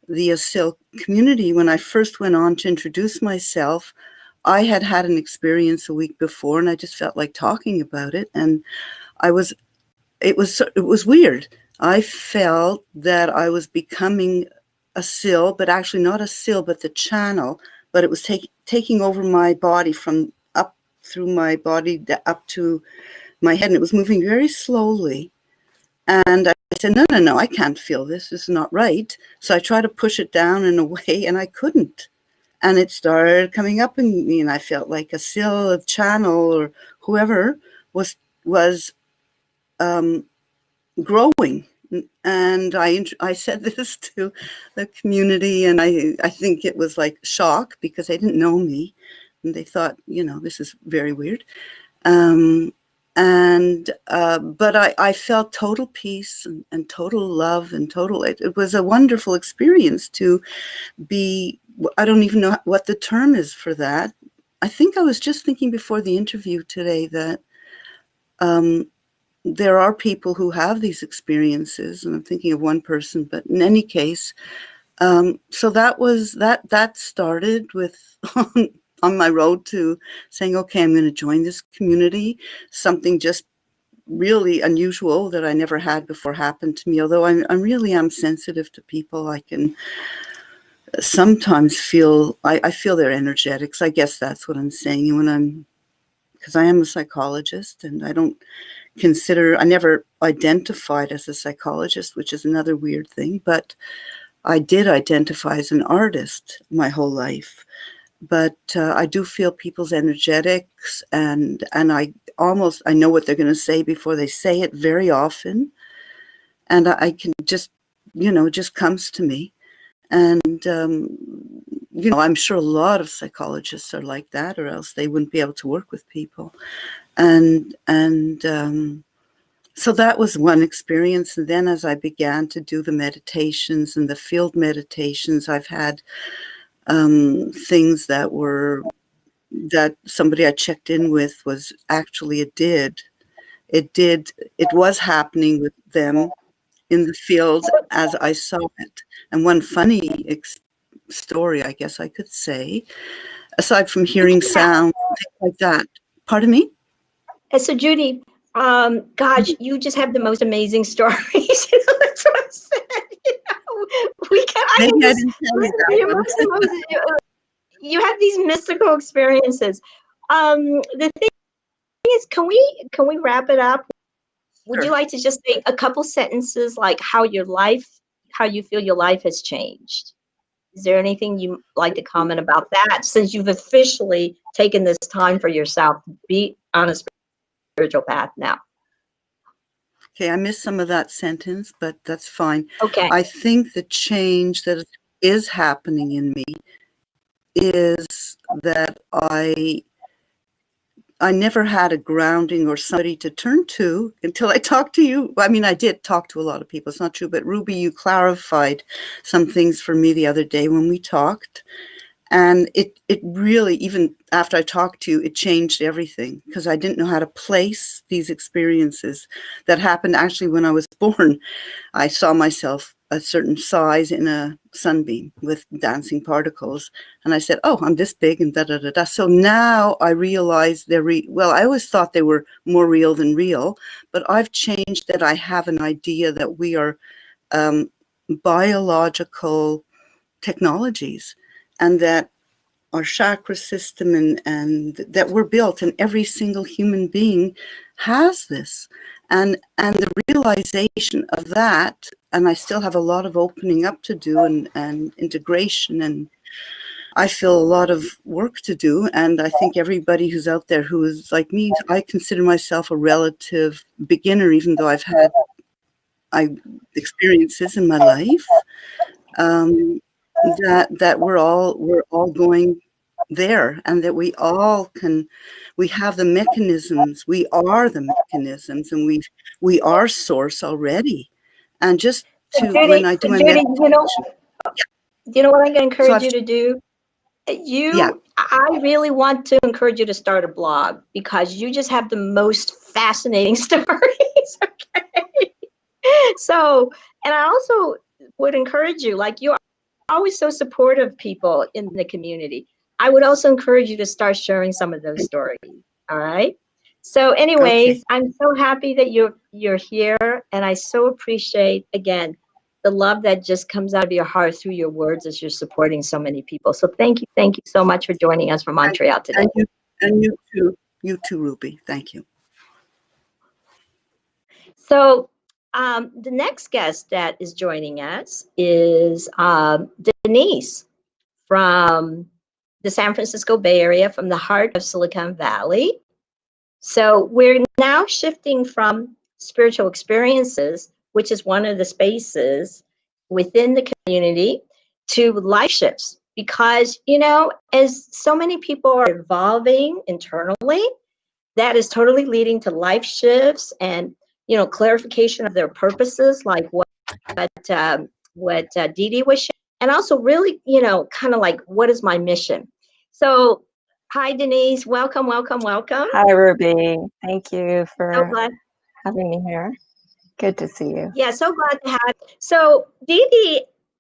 the Asil community, when I first went on to introduce myself, I had had an experience a week before, and I just felt like talking about it. And it was weird. I felt that I was becoming Asil, but actually not Asil, but the channel. But it was taking over my body from up through my body up to my head, and it was moving very slowly. And I said, no, I can't feel this. This is not right. So I tried to push it down in a way, and I couldn't. And it started coming up in me, and I felt like Asil, a channel, or whoever was growing. And I said this to the community, and I think it was like shock because they didn't know me, and they thought, this is very weird. But I felt total peace and total love and it was a wonderful experience to be. I don't even know what the term is for that. I think I was just thinking before the interview today that there are people who have these experiences, and I'm thinking of one person, but in any case, so that started with on my road to saying, okay, I'm going to join this community. Something just really unusual that I never had before happened to me. Although I really am sensitive to people, I can sometimes feel, I feel their energetics. I guess that's what I'm saying. Because I am a psychologist, and I never identified as a psychologist, which is another weird thing, but I did identify as an artist my whole life. But I do feel people's energetics, and I know what they're going to say before they say it very often. And I can just, it just comes to me. And, I'm sure a lot of psychologists are like that, or else they wouldn't be able to work with people. And so that was one experience. And then as I began to do the meditations and the field meditations, I've had things that somebody I checked in with was actually it was happening with them in the field as I saw it. And one funny story, I guess I could say, aside from hearing sound, things like that. Pardon me? So Judy, gosh, you just have the most amazing stories. That's what I'm saying. You have these mystical experiences. The thing is, can we wrap it up? Would you like to just say a couple sentences, like how you feel your life has changed? Is there anything you'd like to comment about that, since you've officially taken this time for yourself to be on a spiritual path now? Okay, I missed some of that sentence, but that's fine. Okay. I think the change that is happening in me is that I never had a grounding or somebody to turn to until I talked to you. I mean, I did talk to a lot of people. It's not true. But Ruby, you clarified some things for me the other day when we talked. And it really, even after I talked to you, it changed everything, because I didn't know how to place these experiences that happened actually when I was born. I saw myself a certain size in a sunbeam with dancing particles. And I said, oh, I'm this big and da-da-da-da. So now I realize well, I always thought they were more real than real, but I've changed that. I have an idea that we are biological technologies, and that chakra system, and that we're built, and every single human being has this. And the realization of that, and I still have a lot of opening up to do, and integration, and I feel a lot of work to do. And I think everybody who's out there who is like me, I consider myself a relative beginner, even though I've had experiences in my life, that we're all going there, and that we have the mechanisms. We are the mechanisms, and we are source already. And just to, Judy, when I do my Judy, meditation, you know what I'm going to encourage so you to do? I really want to encourage you to start a blog, because you just have the most fascinating stories. Okay. So, and I also would encourage you, like, you're always so supportive of people in the community. I would also encourage you to start sharing some of those stories. All right. So anyways, I'm so happy that you're here, and I so appreciate, again, the love that just comes out of your heart through your words as you're supporting so many people. So thank you so much for joining us from Montreal today. And you too, Ruby. Thank you. So the next guest that is joining us is Denise from the San Francisco Bay Area, from the heart of Silicon Valley. So we're now shifting from spiritual experiences, which is one of the spaces within the community, to life shifts, because, you know, as so many people are evolving internally, that is totally leading to life shifts and, you know, clarification of their purposes, like what Dee Dee was sharing, and also really, you know, kind of like, what is my mission? So, hi, Denise. Welcome. Hi, Ruby. Thank you for So glad having me here. Good to see you. Yeah, so glad to have. So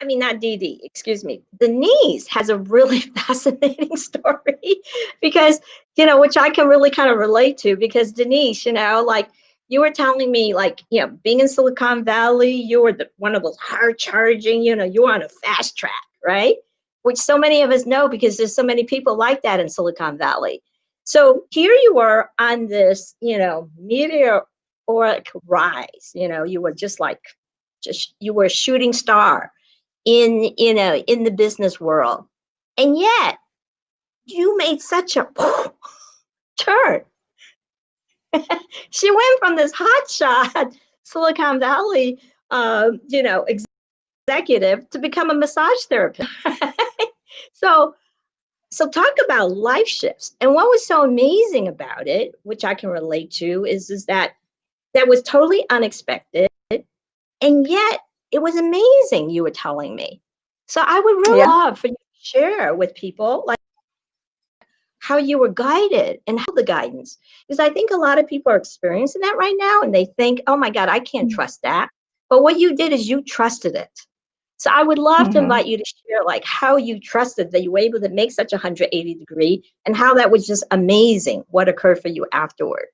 not Dee Dee, excuse me. Denise has a really fascinating story, because, you know, which I can really kind of relate to, because Denise, you know, like, you were telling me, like, you know, being in Silicon Valley, you were one of those hard charging, you know, you're on a fast track, right? Which so many of us know, because there's so many people like that in Silicon Valley. So here you are on this, you know, meteoric rise. You know, you were you were a shooting star in, you know, in the business world, and yet you made such a turn. She went from this hotshot Silicon Valley, you know, executive, to become a massage therapist. So talk about life shifts. And what was so amazing about it, which I can relate to, is that was totally unexpected, and yet it was amazing, you were telling me. So I would really love for you to share with people, like, how you were guided and how the guidance, because I think a lot of people are experiencing that right now, and they think, oh my God, I can't trust that. But what you did is you trusted it. So I would love to invite you to share, like, how you trusted that you were able to make such a 180-degree, and how that was just amazing, what occurred for you afterward.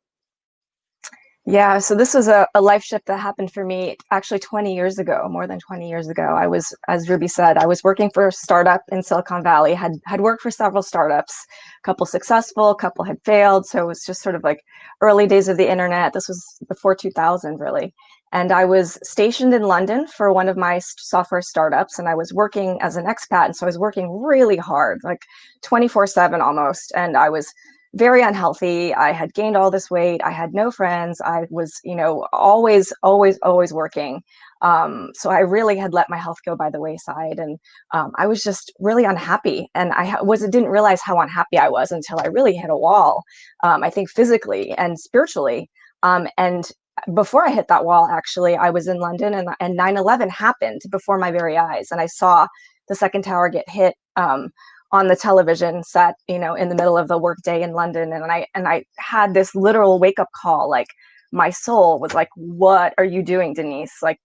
Yeah, so this was a life shift that happened for me actually 20 years ago, more than 20 years ago. I was, as Ruby said, I was working for a startup in Silicon Valley, had worked for several startups, a couple successful, a couple had failed. So it was just sort of like early days of the internet. This was before 2000, really. And I was stationed in London for one of my software startups, and I was working as an expat. And so I was working really hard, like 24/7 almost. And I was very unhealthy. I had gained all this weight. I had no friends. I was, you know, always working. So I really had let my health go by the wayside, and I was just really unhappy. And I didn't realize how unhappy I was until I really hit a wall. I think physically and spiritually. And before I hit that wall, actually, I was in London, and 9/11 happened before my very eyes, and I saw the second tower get hit. On the television set, you know, in the middle of the workday in London. And I had this literal wake up call. Like, my soul was like, what are you doing, Denise? Like,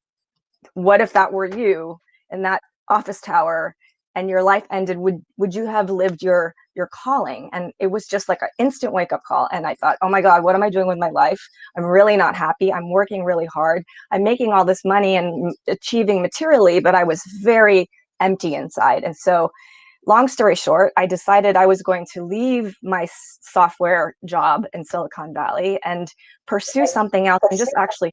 what if that were you in that office tower and your life ended? Would you have lived your calling? And it was just like an instant wake up call. And I thought, oh my God, what am I doing with my life? I'm really not happy. I'm working really hard. I'm making all this money and achieving materially, but I was very empty inside. And so long story short, I decided I was going to leave my software job in Silicon Valley and pursue something else and just actually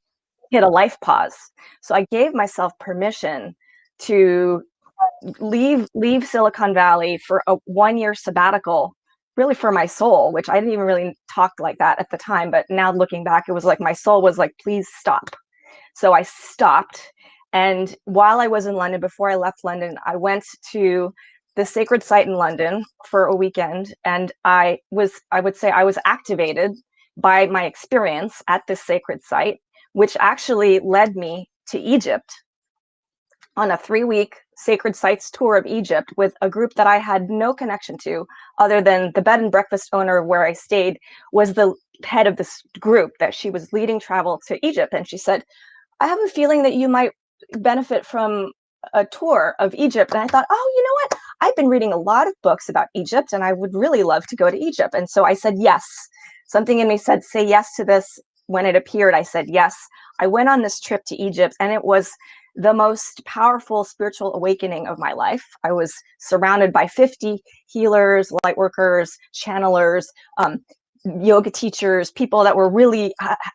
hit a life pause. So I gave myself permission to leave Silicon Valley for a 1-year sabbatical, really for my soul, which I didn't even really talk like that at the time. But now looking back, it was like my soul was like, please stop. So I stopped. And while I was in London, before I left London, I went to the sacred site in London for a weekend. And I would say I was activated by my experience at this sacred site, which actually led me to Egypt on a 3-week sacred sites tour of Egypt with a group that I had no connection to, other than the bed and breakfast owner where I stayed was the head of this group that she was leading travel to Egypt. And she said, I have a feeling that you might benefit from a tour of Egypt. And I thought, oh, you know what? I've been reading a lot of books about Egypt and I would really love to go to Egypt. And so I said, yes. Something in me said, say yes to this. When it appeared, I said, yes. I went on this trip to Egypt and it was the most powerful spiritual awakening of my life. I was surrounded by 50 healers, light workers, channelers, yoga teachers, people that were really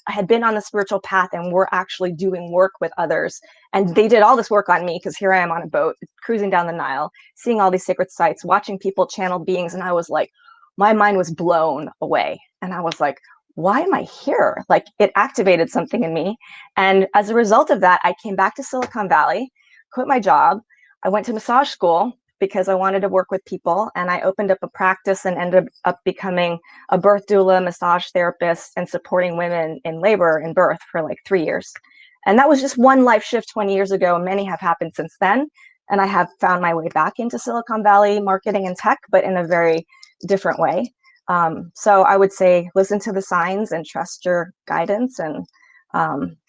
had been on the spiritual path and were actually doing work with others. And they did all this work on me because here I am on a boat cruising down the Nile, seeing all these sacred sites, watching people channel beings. And I was like, my mind was blown away. And I was like, why am I here? Like, it activated something in me. And as a result of that, I came back to Silicon Valley, quit my job. I went to massage school because I wanted to work with people. And I opened up a practice and ended up becoming a birth doula, massage therapist, and supporting women in labor and birth for like 3 years. And that was just one life shift 20 years ago. Many have happened since then. And I have found my way back into Silicon Valley marketing and tech, but in a very different way. So I would say, listen to the signs and trust your guidance. And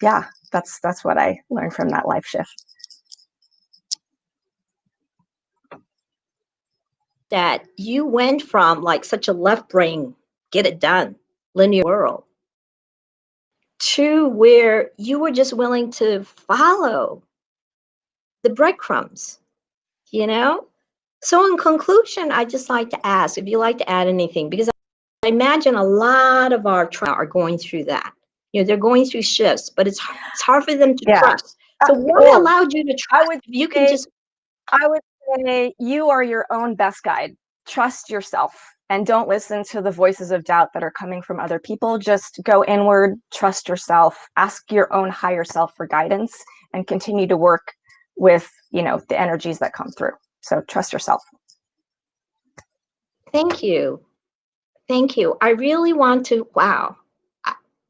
yeah, that's what I learned from that life shift. That you went from like such a left brain, get it done, linear world, to where you were just willing to follow the breadcrumbs, you know? So in conclusion, I just like to ask if you like to add anything, because I imagine a lot of our tribe are going through that. You know, they're going through shifts, but it's hard for them to trust. So what allowed you to trust? You can just. I would say you are your own best guide. Trust yourself and don't listen to the voices of doubt that are coming from other people. Just go inward, trust yourself, ask your own higher self for guidance, and continue to work with, you know, the energies that come through. So trust yourself. Thank you. Thank you. I really want to, wow.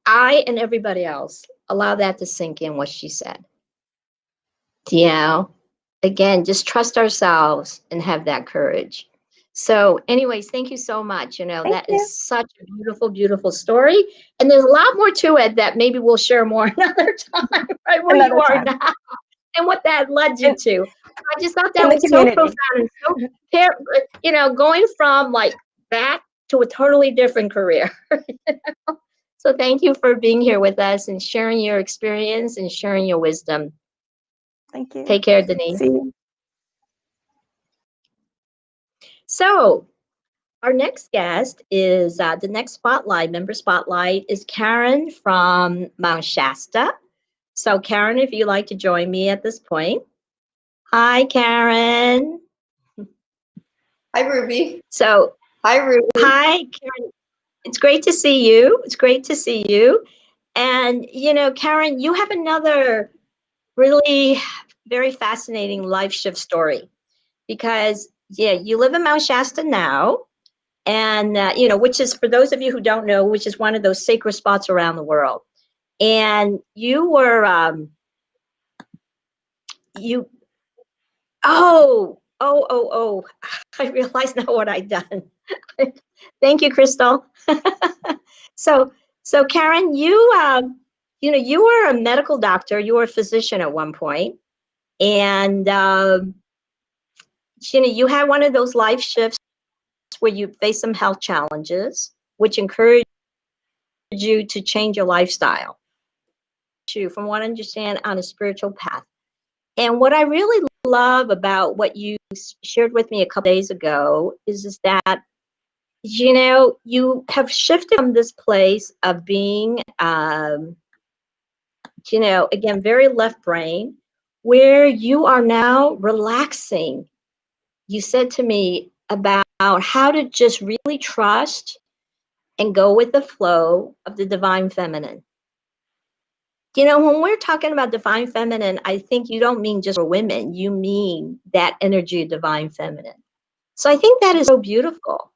I and everybody else, allow that to sink in, what she said. You know, again, just trust ourselves and have that courage. So anyways, thank you so much. You know, that is such a beautiful, beautiful story. And there's a lot more to it that maybe we'll share more another time, right where you are now and what that led you to. I just thought that was so profound and so, you know, going from like that to a totally different career. So thank you for being here with us and sharing your experience and sharing your wisdom. Thank you. Take care, Denise. See you. So our next guest is the next spotlight, member spotlight, is Karen from Mount Shasta. So Karen, if you'd like to join me at this point. Hi, Karen. Hi, Ruby. So, hi, Ruby. Hi, Karen. It's great to see you. It's great to see you. And, you know, Karen, you have another really very fascinating life shift story because, yeah, you live in Mount Shasta now. And, you know, which is, for those of you who don't know, which is one of those sacred spots around the world. And you were, I realize now what I've done. Thank you, Crystal. So Karen, you know, you were a medical doctor, you were a physician at one point, and you know, you had one of those life shifts where you faced some health challenges, which encouraged you to change your lifestyle, from what I understand, on a spiritual path. And what I really love about what you shared with me a couple days ago is that, you know, you have shifted from this place of being, you know, again, very left brain, where you are now relaxing. You said to me about how to just really trust and go with the flow of the divine feminine. You know, when we're talking about divine feminine, I think you don't mean just for women, you mean that energy of divine feminine. So I think that is so beautiful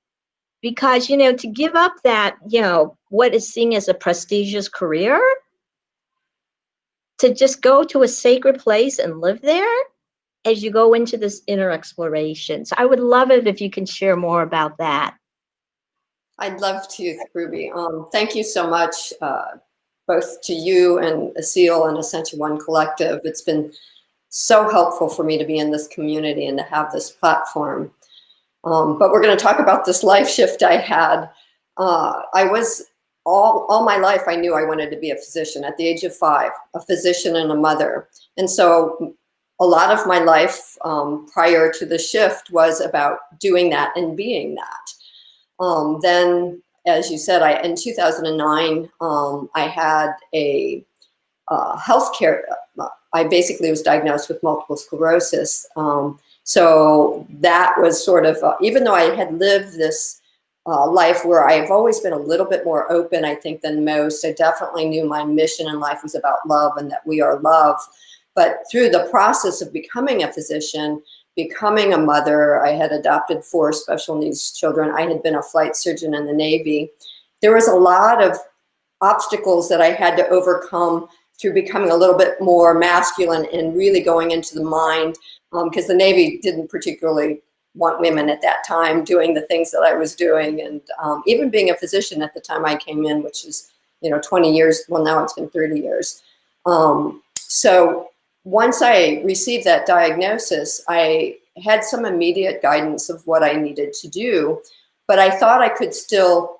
because, you know, to give up that, you know, what is seen as a prestigious career, to just go to a sacred place and live there as you go into this inner exploration. So I would love it if you can share more about that. I'd love to, Ruby. Thank you so much, both to you and Asil and Ascension One Collective. It's been so helpful for me to be in this community and to have this platform. But we're going to talk about this life shift I had. I was all my life, I knew I wanted to be a physician. At the age of 5, a physician and a mother. And so a lot of my life prior to the shift was about doing that and being that. Then, as you said, in 2009, I had a healthcare. I basically was diagnosed with multiple sclerosis. So that was sort of, even though I had lived this life where I've always been a little bit more open, I think, than most, I definitely knew my mission in life was about love and that we are love. But through the process of becoming a physician, becoming a mother, I had adopted 4 special needs children. I had been a flight surgeon in the Navy. There was a lot of obstacles that I had to overcome through becoming a little bit more masculine and really going into the mind, because the Navy didn't particularly want women at that time doing the things that I was doing. And even being a physician at the time I came in, which is, you know, 20 years, well, now it's been 30 years. So once I received that diagnosis, I had some immediate guidance of what I needed to do, but I thought I could still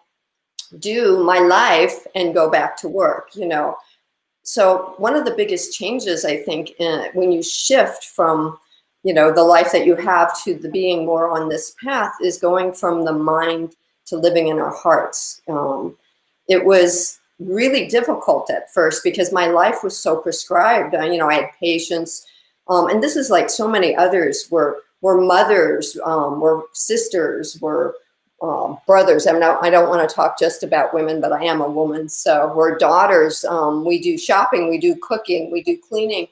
do my life and go back to work, you know. So one of the biggest changes, I think, when you shift from, you know, the life that you have to the being more on this path is going from the mind to living in our hearts. It was really difficult at first because my life was so prescribed. You know, I had patients, and this is like so many others, were mothers, were sisters, were brothers. I mean, I don't want to talk just about women, but I am a woman. So we're daughters. We do shopping, we do cooking, we do cleaning,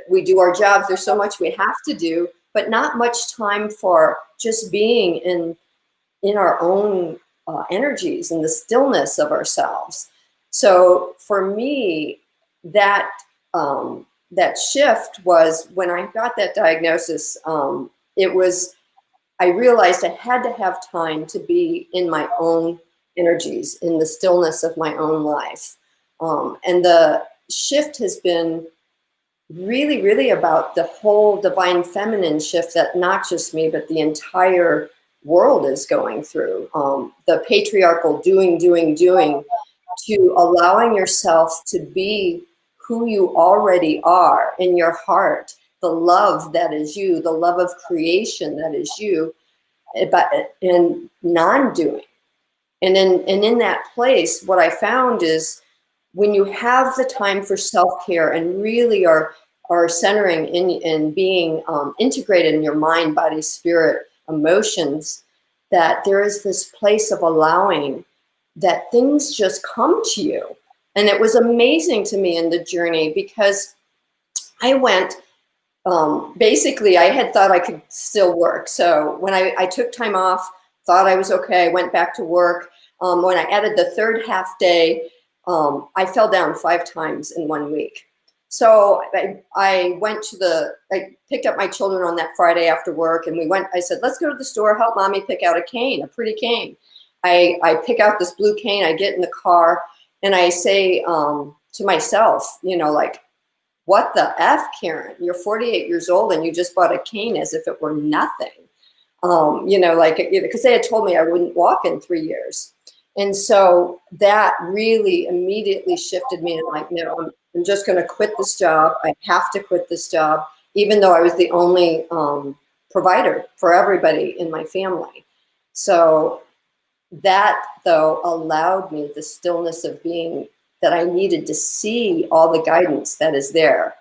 we do our jobs. There's so much we have to do, but not much time for just being in our own energies and the stillness of ourselves. So for me, that shift was when I got that diagnosis. I realized I had to have time to be in my own energies, in the stillness of my own life. And the shift has been really, really about the whole divine feminine shift that not just me, but the entire world is going through. The patriarchal doing, to allowing yourself to be who you already are in your heart, the love that is you, the love of creation that is you, but in non-doing. And in that place, what I found is when you have the time for self-care and really are centering in and being integrated in your mind, body, spirit, emotions, that there is this place of allowing that things just come to you. And it was amazing to me in the journey because I went, basically I had thought I could still work. So when I took time off, thought I was okay, I went back to work. When I added the 3rd half day, I fell down 5 times in 1 week. So I picked up my children on that Friday after work, and I said, let's go to the store, help mommy pick out a cane, a pretty cane. I pick out this blue cane, I get in the car, and I say to myself, you know, like, what the F, Karen? You're 48 years old and you just bought a cane as if it were nothing. You know, like, because they had told me I wouldn't walk in 3 years. And so that really immediately shifted me and like, no, I'm just going to quit this job. I have to quit this job. even though I was the only provider for everybody in my family. So that, though, allowed me the stillness of being that I needed to see all the guidance that is there.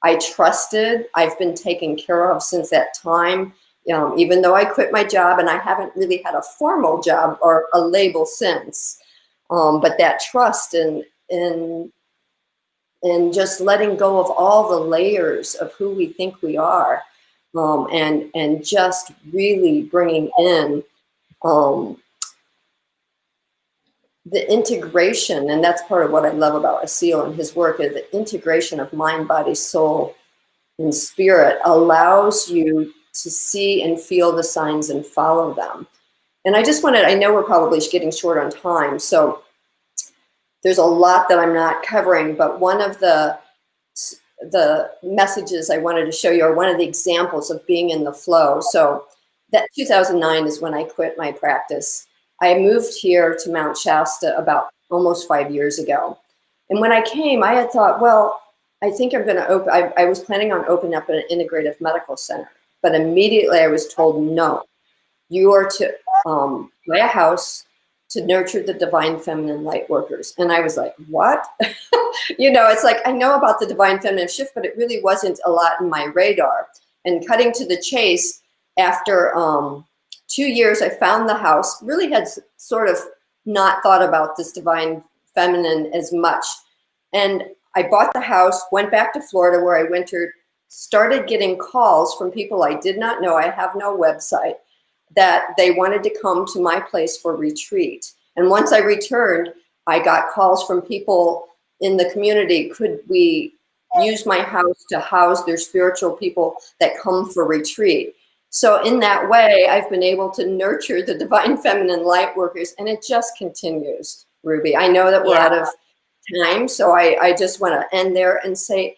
I trusted. I've been taken care of since that time, even though I quit my job, and I haven't really had a formal job or a label since. But that trust in just letting go of all the layers of who we think we are, and just really bringing in the integration, and that's part of what I love about Asil and his work, is the integration of mind, body, soul, and spirit allows you to see and feel the signs and follow them. And I just wanted, I know we're probably getting short on time, so there's a lot that I'm not covering, but one of the messages I wanted to show you, or one of the examples of being in the flow. So that 2009 is when I quit my practice. I moved here to Mount Shasta about almost 5 years ago. And when I came, I had thought, well, I think I'm going to open, I was planning on opening up an integrative medical center. But immediately I was told, no, you are to buy a house to nurture the divine feminine light workers. And I was like, what? It's like, I know about the divine feminine shift, but it really wasn't a lot in my radar. And cutting to the chase, after 2 years, I found the house, really had sort of not thought about this divine feminine as much. And I bought the house, went back to Florida where I wintered, started getting calls from people I did not know. I have no website, that they wanted to come to my place for retreat. And once I returned, I got calls from people in the community. Could we use my house to house their spiritual people that come for retreat? So in that way, I've been able to nurture the divine feminine light workers, and it just continues, Ruby. I know that we're out of time, so I just want to end there and say,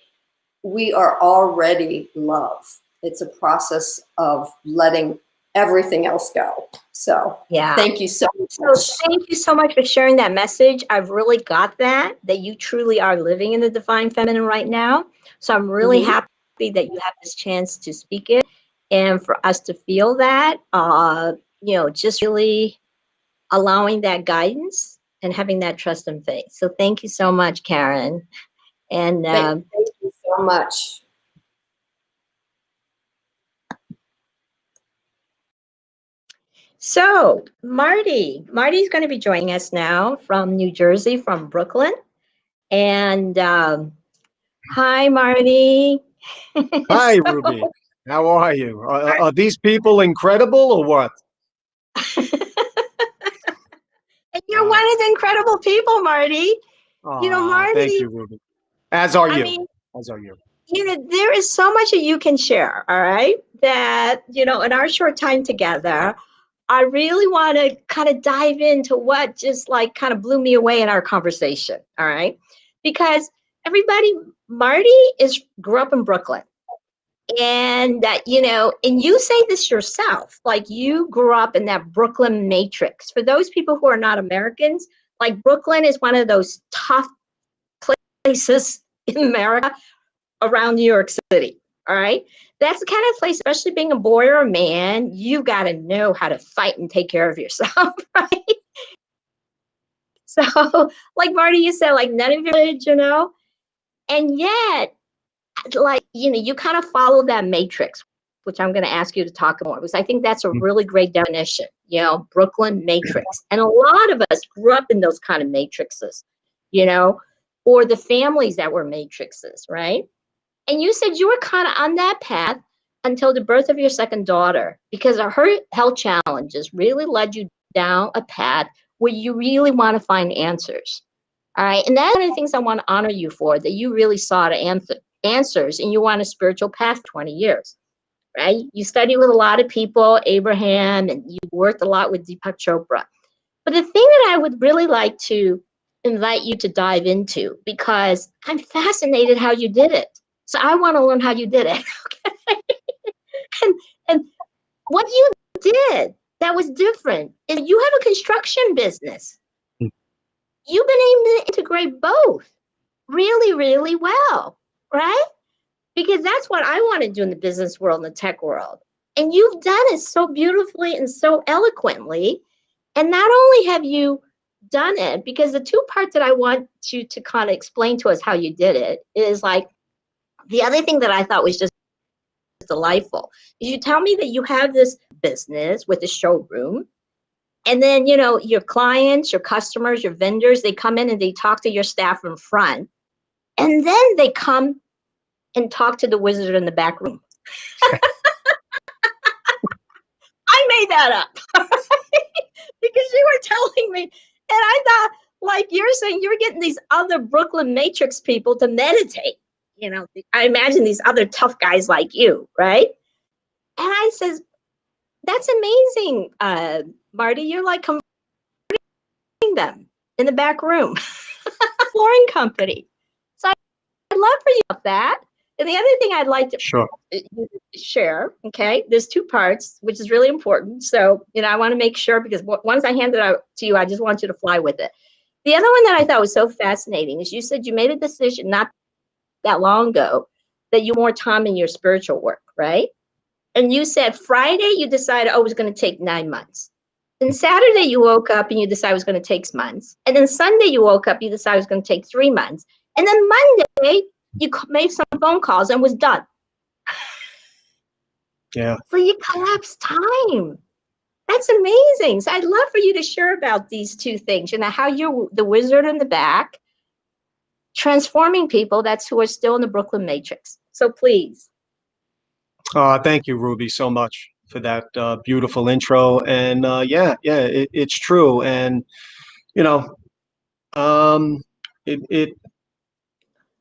we are already love. It's a process of letting everything else go. So thank you so much. So thank you so much for sharing that message. I've really got that you truly are living in the divine feminine right now. So I'm really happy that you have this chance to speak it, and for us to feel that, just really allowing that guidance and having that trust and faith. So thank you so much, Karen. And thank you so much. So Marty's going to be joining us now from New Jersey, from Brooklyn. And hi, Marty. Hi, Ruby. How are you? Are these people incredible or what? And you're one of the incredible people, Marty. Marty. Thank you, Ruby. As are you. As are you. There is so much that you can share, all right? That, in our short time together, I really want to kind of dive into what just kind of blew me away in our conversation, all right? Because Marty grew up in Brooklyn. And that, and you say this yourself, you grew up in that Brooklyn matrix. For those people who are not Americans, Brooklyn is one of those tough places in America around New York City, all right? That's the kind of place, especially being a boy or a man, you got to know how to fight and take care of yourself, right? So, like Marty, you said, none of your, and yet, you kind of follow that matrix, which I'm going to ask you to talk more, because I think that's a really great definition, Brooklyn matrix. And a lot of us grew up in those kind of matrices, or the families that were matrices, right? And you said you were kind of on that path until the birth of your second daughter, because her health challenges really led you down a path where you really want to find answers. All right. And that's one of the things I want to honor you for, that you really sought answers, and you were on a spiritual path for 20 years, right? You studied with a lot of people, Abraham, and you worked a lot with Deepak Chopra. But the thing that I would really like to invite you to dive into, because I'm fascinated how you did it. So I want to learn how you did it. Okay? and what you did that was different is you have a construction business. You've been able to integrate both really, really well, right? because that's what I want to do in the business world, in the tech world. And you've done it so beautifully and so eloquently. And not only have you done it, because the two parts that I want you to kind of explain to us how you did it is like, the other thing that I thought was just delightful is you tell me that you have this business with a showroom, and then, you know, your clients, your customers, your vendors, they come in and they talk to your staff in front, and then they come and talk to the wizard in the back room. I made that up because you were telling me, and I thought, like you're saying, you're getting these other Brooklyn Matrix people to meditate. You know, I imagine these other tough guys like you, right? And I says, that's amazing, Marty. You're like converting them in the back room, flooring company. So I'd love for you about that. And the other thing I'd like to share, okay, there's two parts, which is really important. So, you know, I want to make sure, because once I hand it out to you, I just want you to fly with it. The other one that I thought was so fascinating is you said you made a decision not that long ago that you more time in your spiritual work, right? And you said Friday you decided, oh, it was going to take 9 months. Then Saturday you woke up and you decided it was going to take months. And then Sunday you woke up, you decided it was going to take 3 months. And then Monday you made some phone calls and was done. Yeah. So you collapsed time. That's amazing. So I'd love for you to share about these two things, you know, how you're the wizard in the back, transforming people that's who are still in the Brooklyn Matrix. So please. Thank you, Ruby, so much for that beautiful intro. And it's true. And, you know,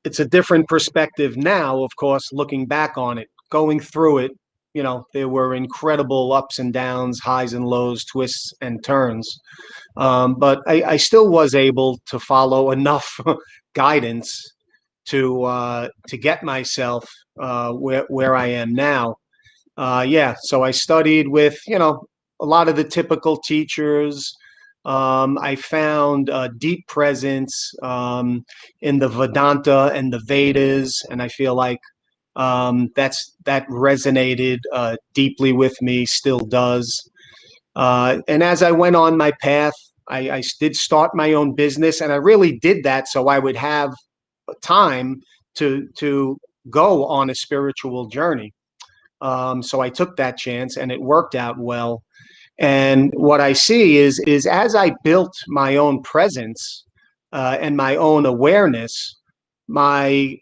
it's a different perspective now, of course, looking back on it, going through it. You know, there were incredible ups and downs, highs and lows, twists and turns. But I still was able to follow enough guidance to get myself where I am now. So I studied with, you know, a lot of the typical teachers. I found a deep presence in the Vedanta and the Vedas, and I feel like that resonated deeply with me, still does. And as I went on my path, I did start my own business, and I really did that so I would have time to go on a spiritual journey. So I took that chance, and it worked out well. And what I see is as I built my own presence and my own awareness, my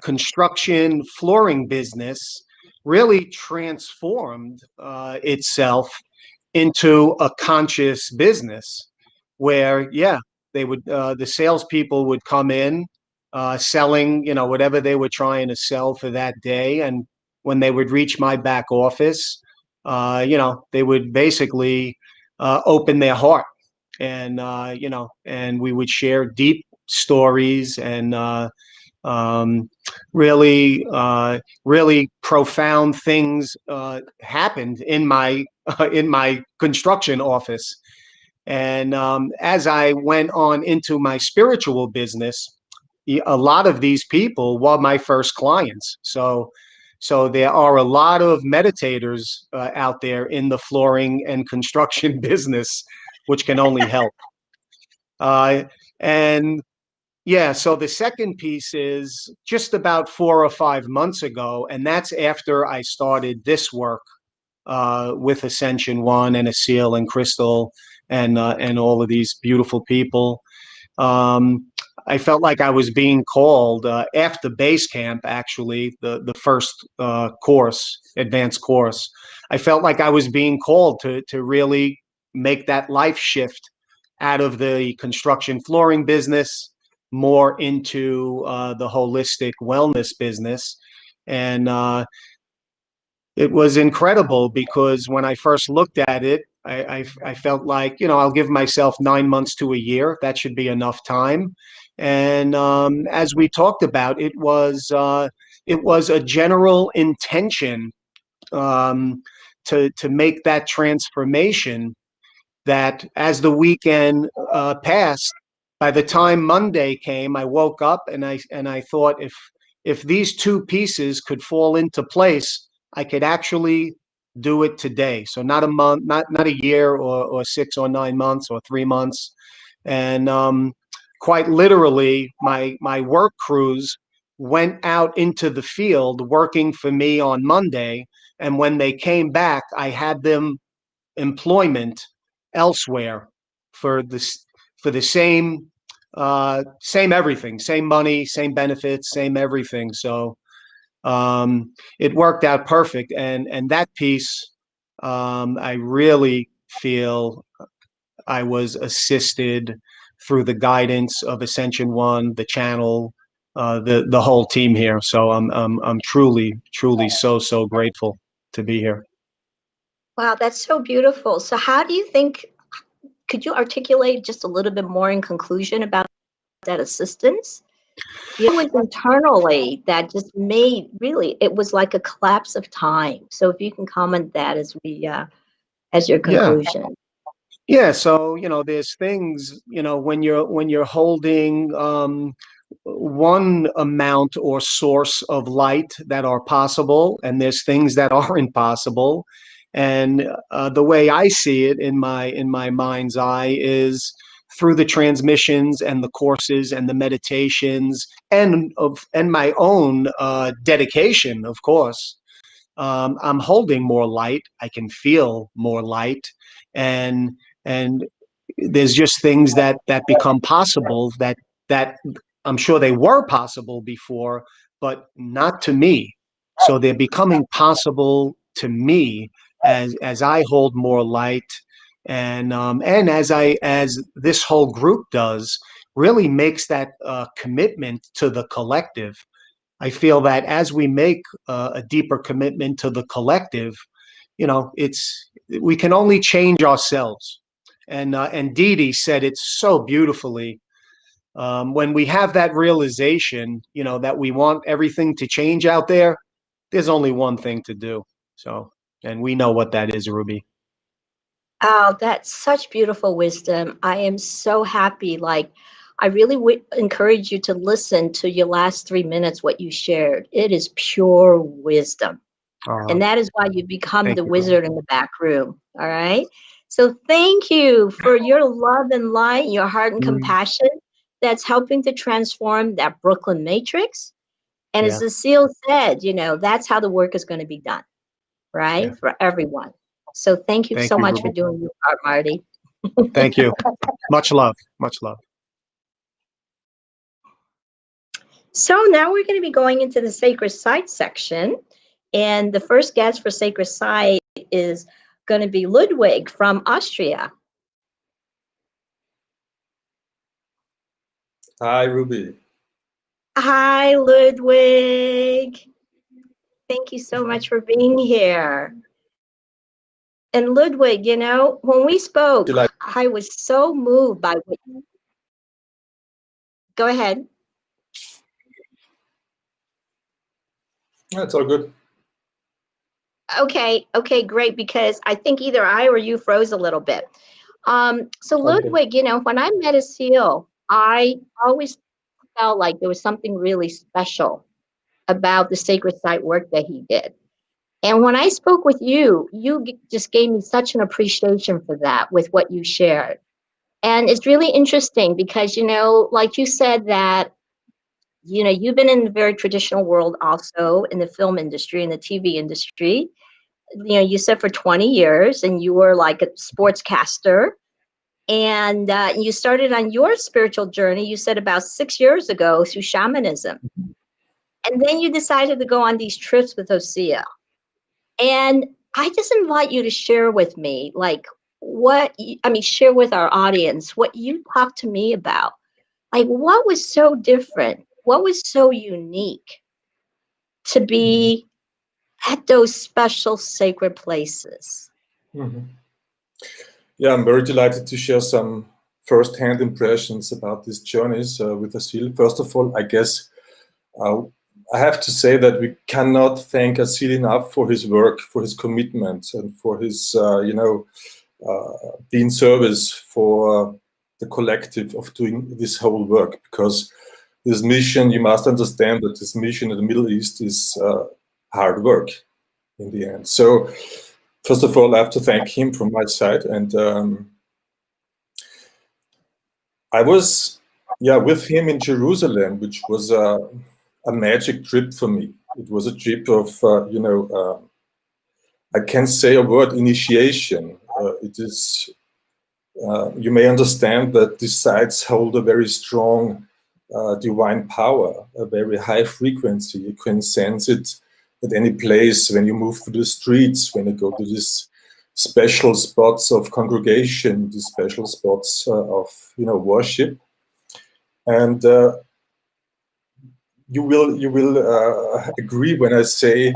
construction flooring business really transformed itself into a conscious business where, they would the salespeople would come in selling, you know, whatever they were trying to sell for that day, and when they would reach my back office, you know, they would basically open their heart, and you know, and we would share deep stories and really profound things happened in my construction office. And as I went on into my spiritual business, a lot of these people were my first clients. So there are a lot of meditators out there in the flooring and construction business, which can only help. And yeah, so the second piece is just about 4 or 5 months ago, and that's after I started this work with Ascension One and Asil and Crystal and all of these beautiful people. I felt like I was being called after base camp, actually, the first course, advanced course. I felt like I was being called to really make that life shift out of the construction flooring business more into the holistic wellness business. And it was incredible because when I first looked at it, I felt like, you know, I'll give myself 9 months to a year. That should be enough time. And as we talked about, it was a general intention to make that transformation. That as the weekend passed, by the time Monday came, I woke up and I thought, if these two pieces could fall into place, I could actually do it today. So not a month, not a year or 6 or 9 months or 3 months. And quite literally, my work crews went out into the field working for me on Monday. And when they came back, I had them employment elsewhere for the same everything, same money, same benefits, same everything. So it worked out perfect. And that piece, I really feel I was assisted through the guidance of Ascension One, the channel, the whole team here. So I'm truly so grateful to be here. Wow, that's so beautiful. So how do you think, could you articulate just a little bit more in conclusion about that assistance? It was internally that just made, really, it was like a collapse of time. So if you can comment that as we, as your conclusion. Yeah. So, there's things, when you're holding one amount or source of light that are possible, and there's things that aren't possible. And the way I see it in my mind's eye is through the transmissions and the courses and the meditations and my own dedication, of course. I'm holding more light. I can feel more light, and there's just things that become possible that I'm sure they were possible before, but not to me. So they're becoming possible to me as I hold more light, and as this whole group does, really makes that commitment to the collective. I feel that as we make a deeper commitment to the collective, we can only change ourselves. And Dee Dee said it so beautifully. When we have that realization, that we want everything to change out there, there's only one thing to do. So, and we know what that is, Ruby. Oh, that's such beautiful wisdom. I am so happy. Like, I really would encourage you to listen to your last 3 minutes, what you shared. It is pure wisdom. And that is why you become the wizard in the back room. All right. So thank you for your love and light, your heart and compassion that's helping to transform that Brooklyn matrix. And as Asil said, that's how the work is going to be done, right? For everyone. So thank you so much Ruby. for doing your part, Marty. Thank you. Much love. Much love. So now we're going to be going into the Sacred Site section. And the first guest for Sacred Site is going to be Ludwig from Austria. Hi, Ruby. Hi, Ludwig. Thank you so much for being here. And Ludwig, when we spoke, I was so moved by what you... Go ahead. It's all good. Okay, great, because I think either I or you froze a little bit. So Ludwig, when I met Asil, I always felt like there was something really special about the sacred site work that he did. And when I spoke with you, you just gave me such an appreciation for that with what you shared. And it's really interesting because, like you said that, you've been in the very traditional world also in the film industry, in the TV industry. You said for 20 years and you were like a sportscaster. And you started on your spiritual journey, you said about 6 years ago through shamanism. And then you decided to go on these trips with Asil. And I just invite you to share with me, like share with our audience what you talked to me about. Like, what was so different? What was so unique to be at those special sacred places? Mm-hmm. Yeah, I'm very delighted to share some first-hand impressions about these journeys with Asil. First of all, I guess I have to say that we cannot thank Asil enough for his work, for his commitment, and for his, being service for the collective of doing this whole work. Because this mission, you must understand that this mission in the Middle East is hard work in the end. So first of all, I have to thank him from my side. And I was with him in Jerusalem, which was a magic trip for me. It was a trip of, I can't say a word, initiation. It is, you may understand that these sites hold a very strong divine power, a very high frequency. You can sense it at any place when you move through the streets, when you go to these special spots of congregation, these special spots of worship. And you will agree when I say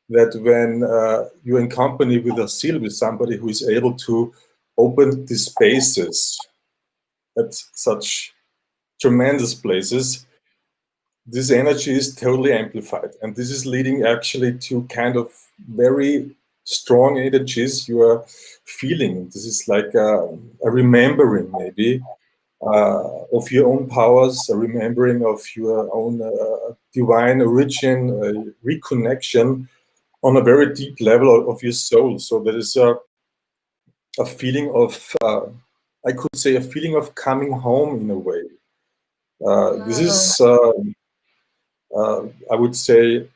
that when you're in company with Asil, with somebody who is able to open these spaces at such tremendous places, this energy is totally amplified. And this is leading actually to kind of very strong energies you are feeling. This is like a remembering maybe of your own powers, a remembering of your own divine origin, a reconnection on a very deep level of your soul. So there is a feeling of, I could say, a feeling of coming home in a way. This is, I would say,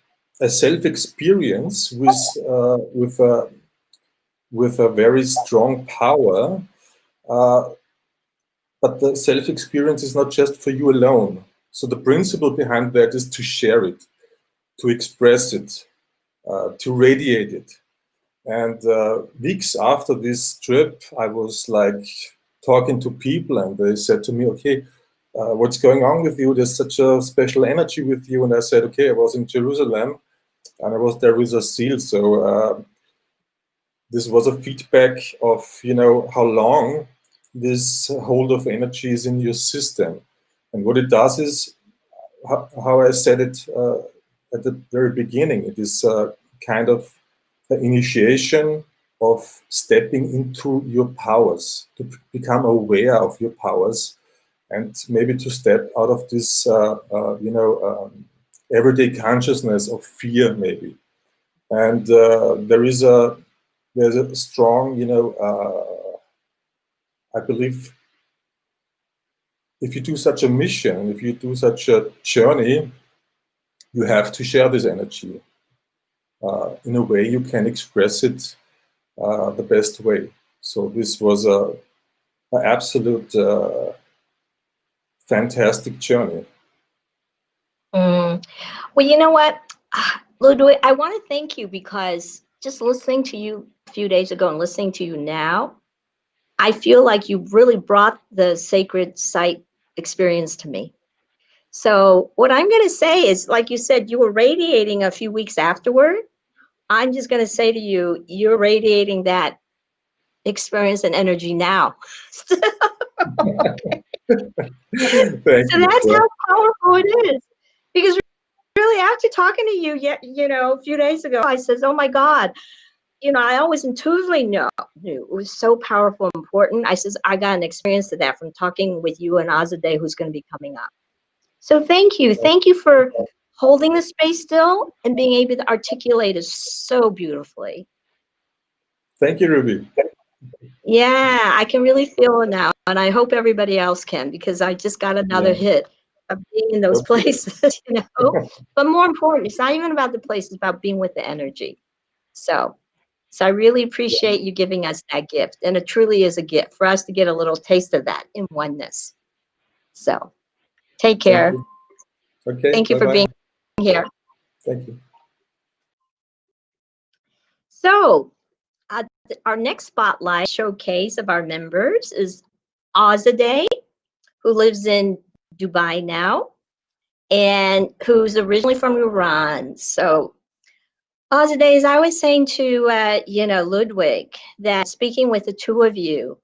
a self-experience with a very strong power. But the self-experience is not just for you alone. So the principle behind that is to share it, to express it, to radiate it. And weeks after this trip, I was like talking to people, and they said to me, okay, what's going on with you? There's such a special energy with you. And I said, okay, I was in Jerusalem and I was there with Asil. So this was a feedback of, how long this hold of energy is in your system. And what it does is, how I said it at the very beginning, it is kind of the initiation of stepping into your powers, to become aware of your powers, and maybe to step out of this, everyday consciousness of fear, maybe. And there's a strong, I believe, if you do such a mission, if you do such a journey, you have to share this energy in a way you can express it the best way. So this was an absolute fantastic journey. Well, you know what, Ludwig, I want to thank you, because just listening to you a few days ago and listening to you now, I feel like you really brought the sacred site experience to me. So what I'm going to say is, like you said, you were radiating a few weeks afterward. I'm just going to say to you, you're radiating that experience and energy now. So that's how powerful it is. Because really, after talking to you, a few days ago, I says, oh my God, I always intuitively knew it was so powerful and important. I says, I got an experience of that from talking with you and Azadeh, who's going to be coming up. So thank you. Thank you for holding the space still and being able to articulate it so beautifully. Thank you, Ruby. Yeah, I can really feel it now. And I hope everybody else can, because I just got another hit of being in those places, But more important, it's not even about the place, it's about being with the energy. So I really appreciate you giving us that gift. And it truly is a gift for us to get a little taste of that in oneness. So take care. Thank you. Okay. Thank you for being here. Thank you. So our next spotlight showcase of our members is Azadeh, who lives in Dubai now, and who's originally from Iran. So Azadeh, as I was saying to Ludwig, that speaking with the two of you,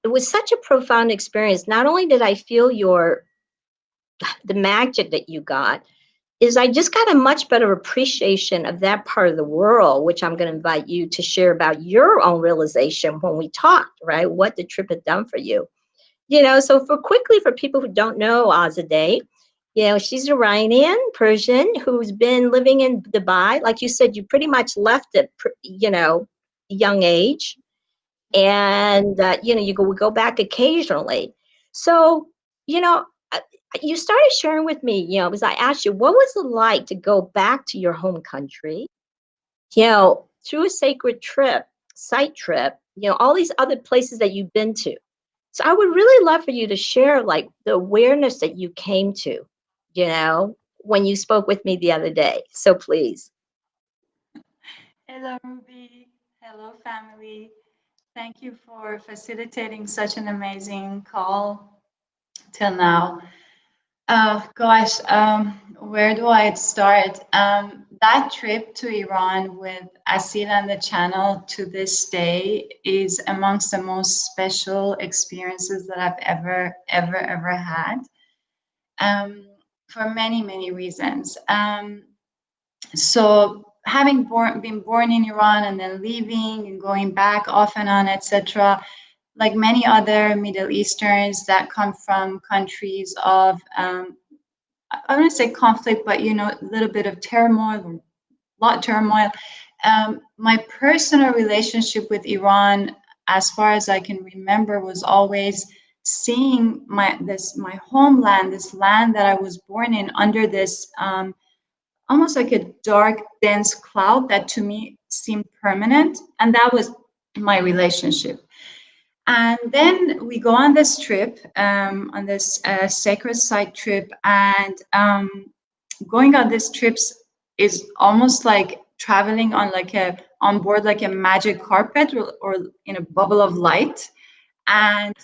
it was such a profound experience. Not only did I feel the magic that you got, is I just got a much better appreciation of that part of the world, which I'm going to invite you to share about your own realization when we talked, right? What the trip had done for you. So for people who don't know Azadeh, You know, she's Iranian Persian who's been living in Dubai. Like you said, you pretty much left at, you know, young age. And, you know, you go back occasionally. So, you know, you started sharing with me, you know, as I asked you, what was it like to go back to your home country, you know, through a sacred trip, site trip, you know, all these other places that you've been to. So I would really love for you to share like the awareness that you came to, you know, when you spoke with me the other day. So please. Hello, Ruby. Hello, family. Thank you for facilitating such an amazing call till now. Gosh, where do I start? That trip to Iran with Asil and the channel to this day is amongst the most special experiences that I've ever had, for many, many reasons. So having been born in Iran and then leaving and going back off and on, etc., like many other Middle Easterns that come from countries of, I wouldn't say conflict, but, you know, a little bit of turmoil, a lot of turmoil. My personal relationship with Iran, as far as I can remember, was always seeing my homeland, this land that I was born in, under this almost like a dark, dense cloud that to me seemed permanent. And that was my relationship. And then we go on this trip, on this sacred site trip. And going on these trips is almost like traveling on board like a magic carpet, or in a bubble of light. And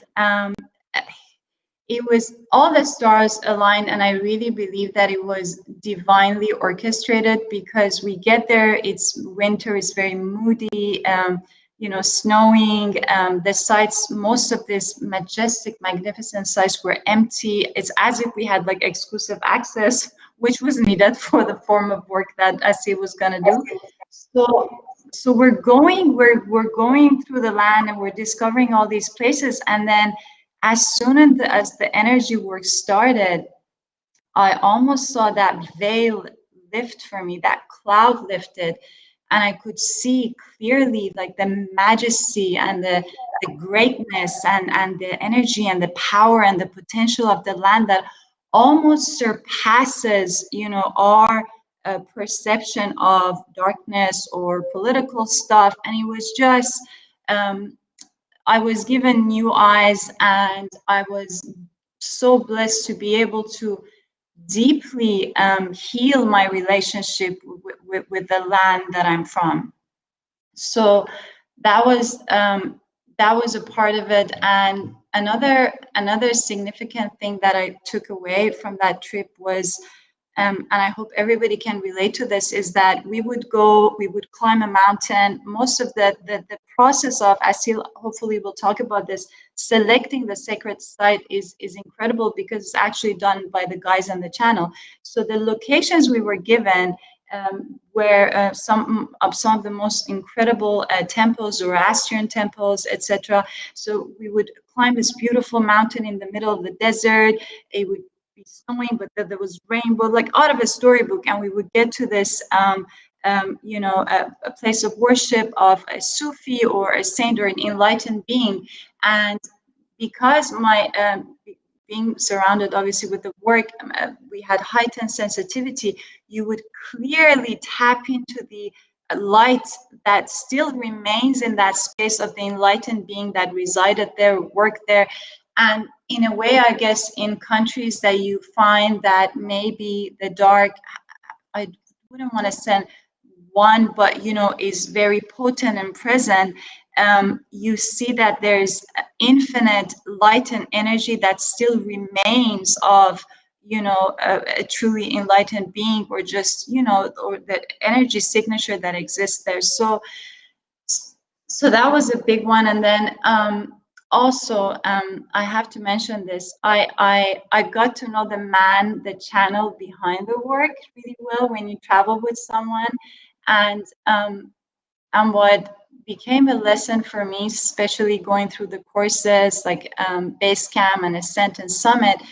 it was all the stars aligned, and I really believe that it was divinely orchestrated, because we get there, it's winter, it's very moody, you know, snowing. The sites, most of these majestic, magnificent sites were empty. It's as if we had like exclusive access, which was needed for the form of work that Asil was gonna do. So we're going through the land, and we're discovering all these places, and then as soon as the energy work started, I almost saw that veil lift for me, that cloud lifted, and I could see clearly like the majesty and the greatness and the energy and the power and the potential of the land that almost surpasses, you know, our perception of darkness or political stuff. And it was just, I was given new eyes, and I was so blessed to be able to deeply heal my relationship with the land that I'm from. So that was a part of it. And another significant thing that I took away from that trip was, and I hope everybody can relate to this, is that we would climb a mountain. Most of the process of, Asil hopefully will talk about this, selecting the sacred site is incredible, because it's actually done by the guys on the channel. So the locations we were given were some of the most incredible temples, Zoroastrian temples, etc. So we would climb this beautiful mountain in the middle of the desert. It would be snowing, but there was rainbow, like out of a storybook. And we would get to this, you know, a place of worship of a Sufi or a saint or an enlightened being. And because my being surrounded obviously with the work, we had heightened sensitivity, you would clearly tap into the light that still remains in that space of the enlightened being that resided there, worked there. And in a way, I guess, in countries that you find that maybe the dark, I wouldn't want to send one, but, you know, is very potent and present, you see that there's infinite light and energy that still remains of, you know, a truly enlightened being, or just, you know, or the energy signature that exists there. So that was a big one. And then also, I have to mention this. I got to know the channel behind the work really well when you travel with someone. And what became a lesson for me, especially going through the courses like Base Camp and Ascent and Summit,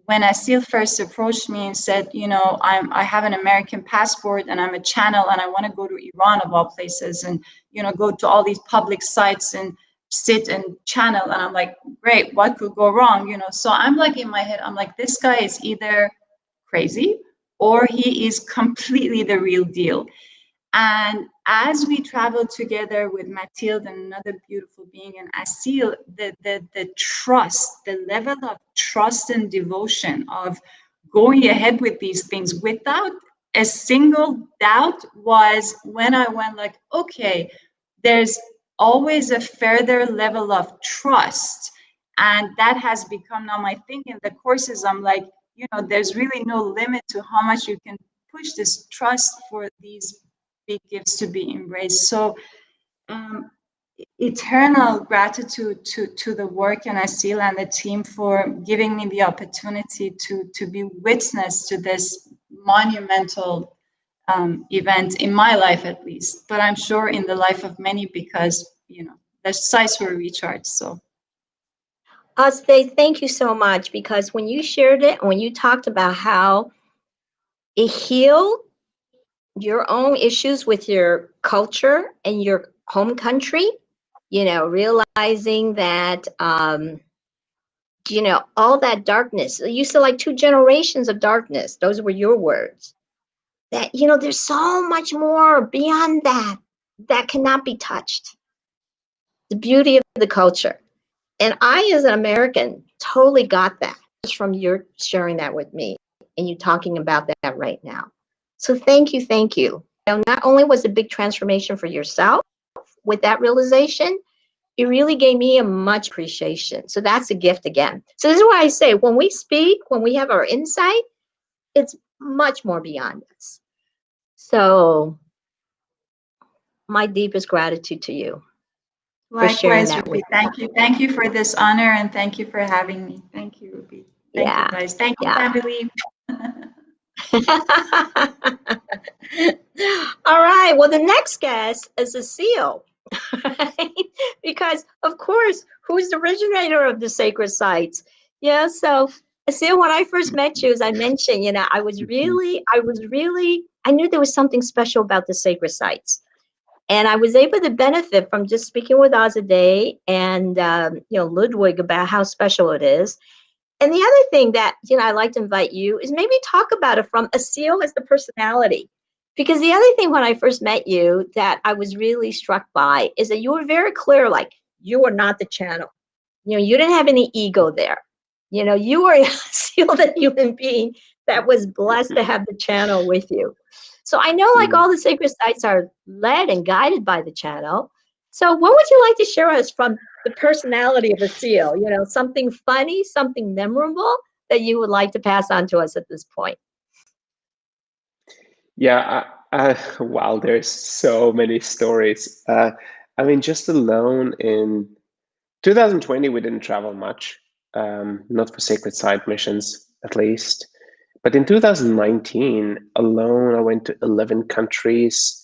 when Asil first approached me and said, you know, I have an American passport and I'm a channel and I want to go to Iran of all places and, you know, go to all these public sites and sit and channel. And I'm like, great, what could go wrong? You know, so I'm like in my head, I'm like, this guy is either crazy or he is completely the real deal. And as we traveled together with Mathilde and another beautiful being and Asil, the trust, the level of trust and devotion of going ahead with these things without a single doubt was when I went like, okay, there's always a further level of trust. And that has become now my thing in the courses. I'm like, you know, there's really no limit to how much you can push this trust for these big gifts to be embraced. So eternal gratitude to the work and Asil and the team for giving me the opportunity to be witness to this monumental event in my life at least, but I'm sure in the life of many because, you know, the sites were recharged. So Asil, thank you so much, because when you shared it, when you talked about how it healed your own issues with your culture and your home country, you know, realizing that, you know, all that darkness, you said like 2 generations of darkness, those were your words, that, you know, there's so much more beyond that, that cannot be touched. The beauty of the culture. And I, as an American, totally got that just from your sharing that with me and you talking about that right now. So thank you, thank you. Now, not only was it a big transformation for yourself with that realization, it really gave me a much appreciation. So that's a gift again. So this is why I say, when we speak, when we have our insight, it's much more beyond us. So my deepest gratitude to you. Likewise, Ruby. Thank you for this honor and thank you for having me. Thank you, Ruby. Thank you, guys. Thank you, family. All right. Well, the next guest is Asil, right? Because of course, who's the originator of the sacred sites? Yeah. So Asil, when I first met you, as I mentioned, you know, I knew there was something special about the sacred sites. And I was able to benefit from just speaking with Azadeh and, you know, Ludwig about how special it is. And the other thing that, you know, I'd like to invite you is maybe talk about it from Asil as the personality. Because the other thing when I first met you that I was really struck by is that you were very clear, like, you are not the channel. You know, you didn't have any ego there. You know, you were Asil, the human being that was blessed to have the channel with you. So I know like all the sacred sites are led and guided by the channel. So what would you like to share us from the personality of Asil? You know, something funny, something memorable that you would like to pass on to us at this point? Yeah, wow, there's so many stories. I mean, just alone in 2020, we didn't travel much, not for sacred site missions, at least. But in 2019 alone, I went to 11 countries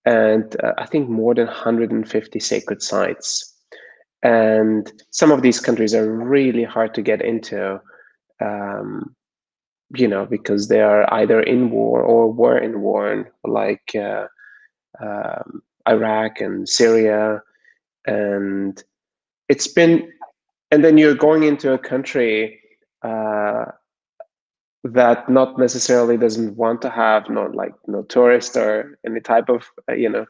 and I think more than 150 sacred sites. And some of these countries are really hard to get into, you know, because they are either in war or were in war, like Iraq and Syria. And it's been, and then you're going into a country that not necessarily doesn't want to have no tourist or any type of you know,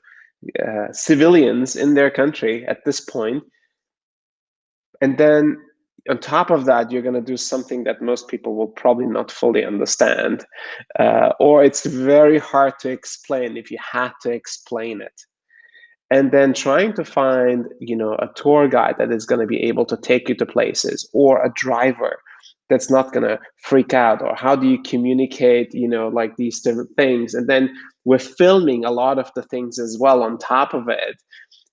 civilians in their country at this point. And then on top of that, you're going to do something that most people will probably not fully understand, or it's very hard to explain if you had to explain it. And then trying to find, you know, a tour guide that is going to be able to take you to places, or a driver that's not going to freak out, or how do you communicate, you know, like these different things. And then we're filming a lot of the things as well on top of it.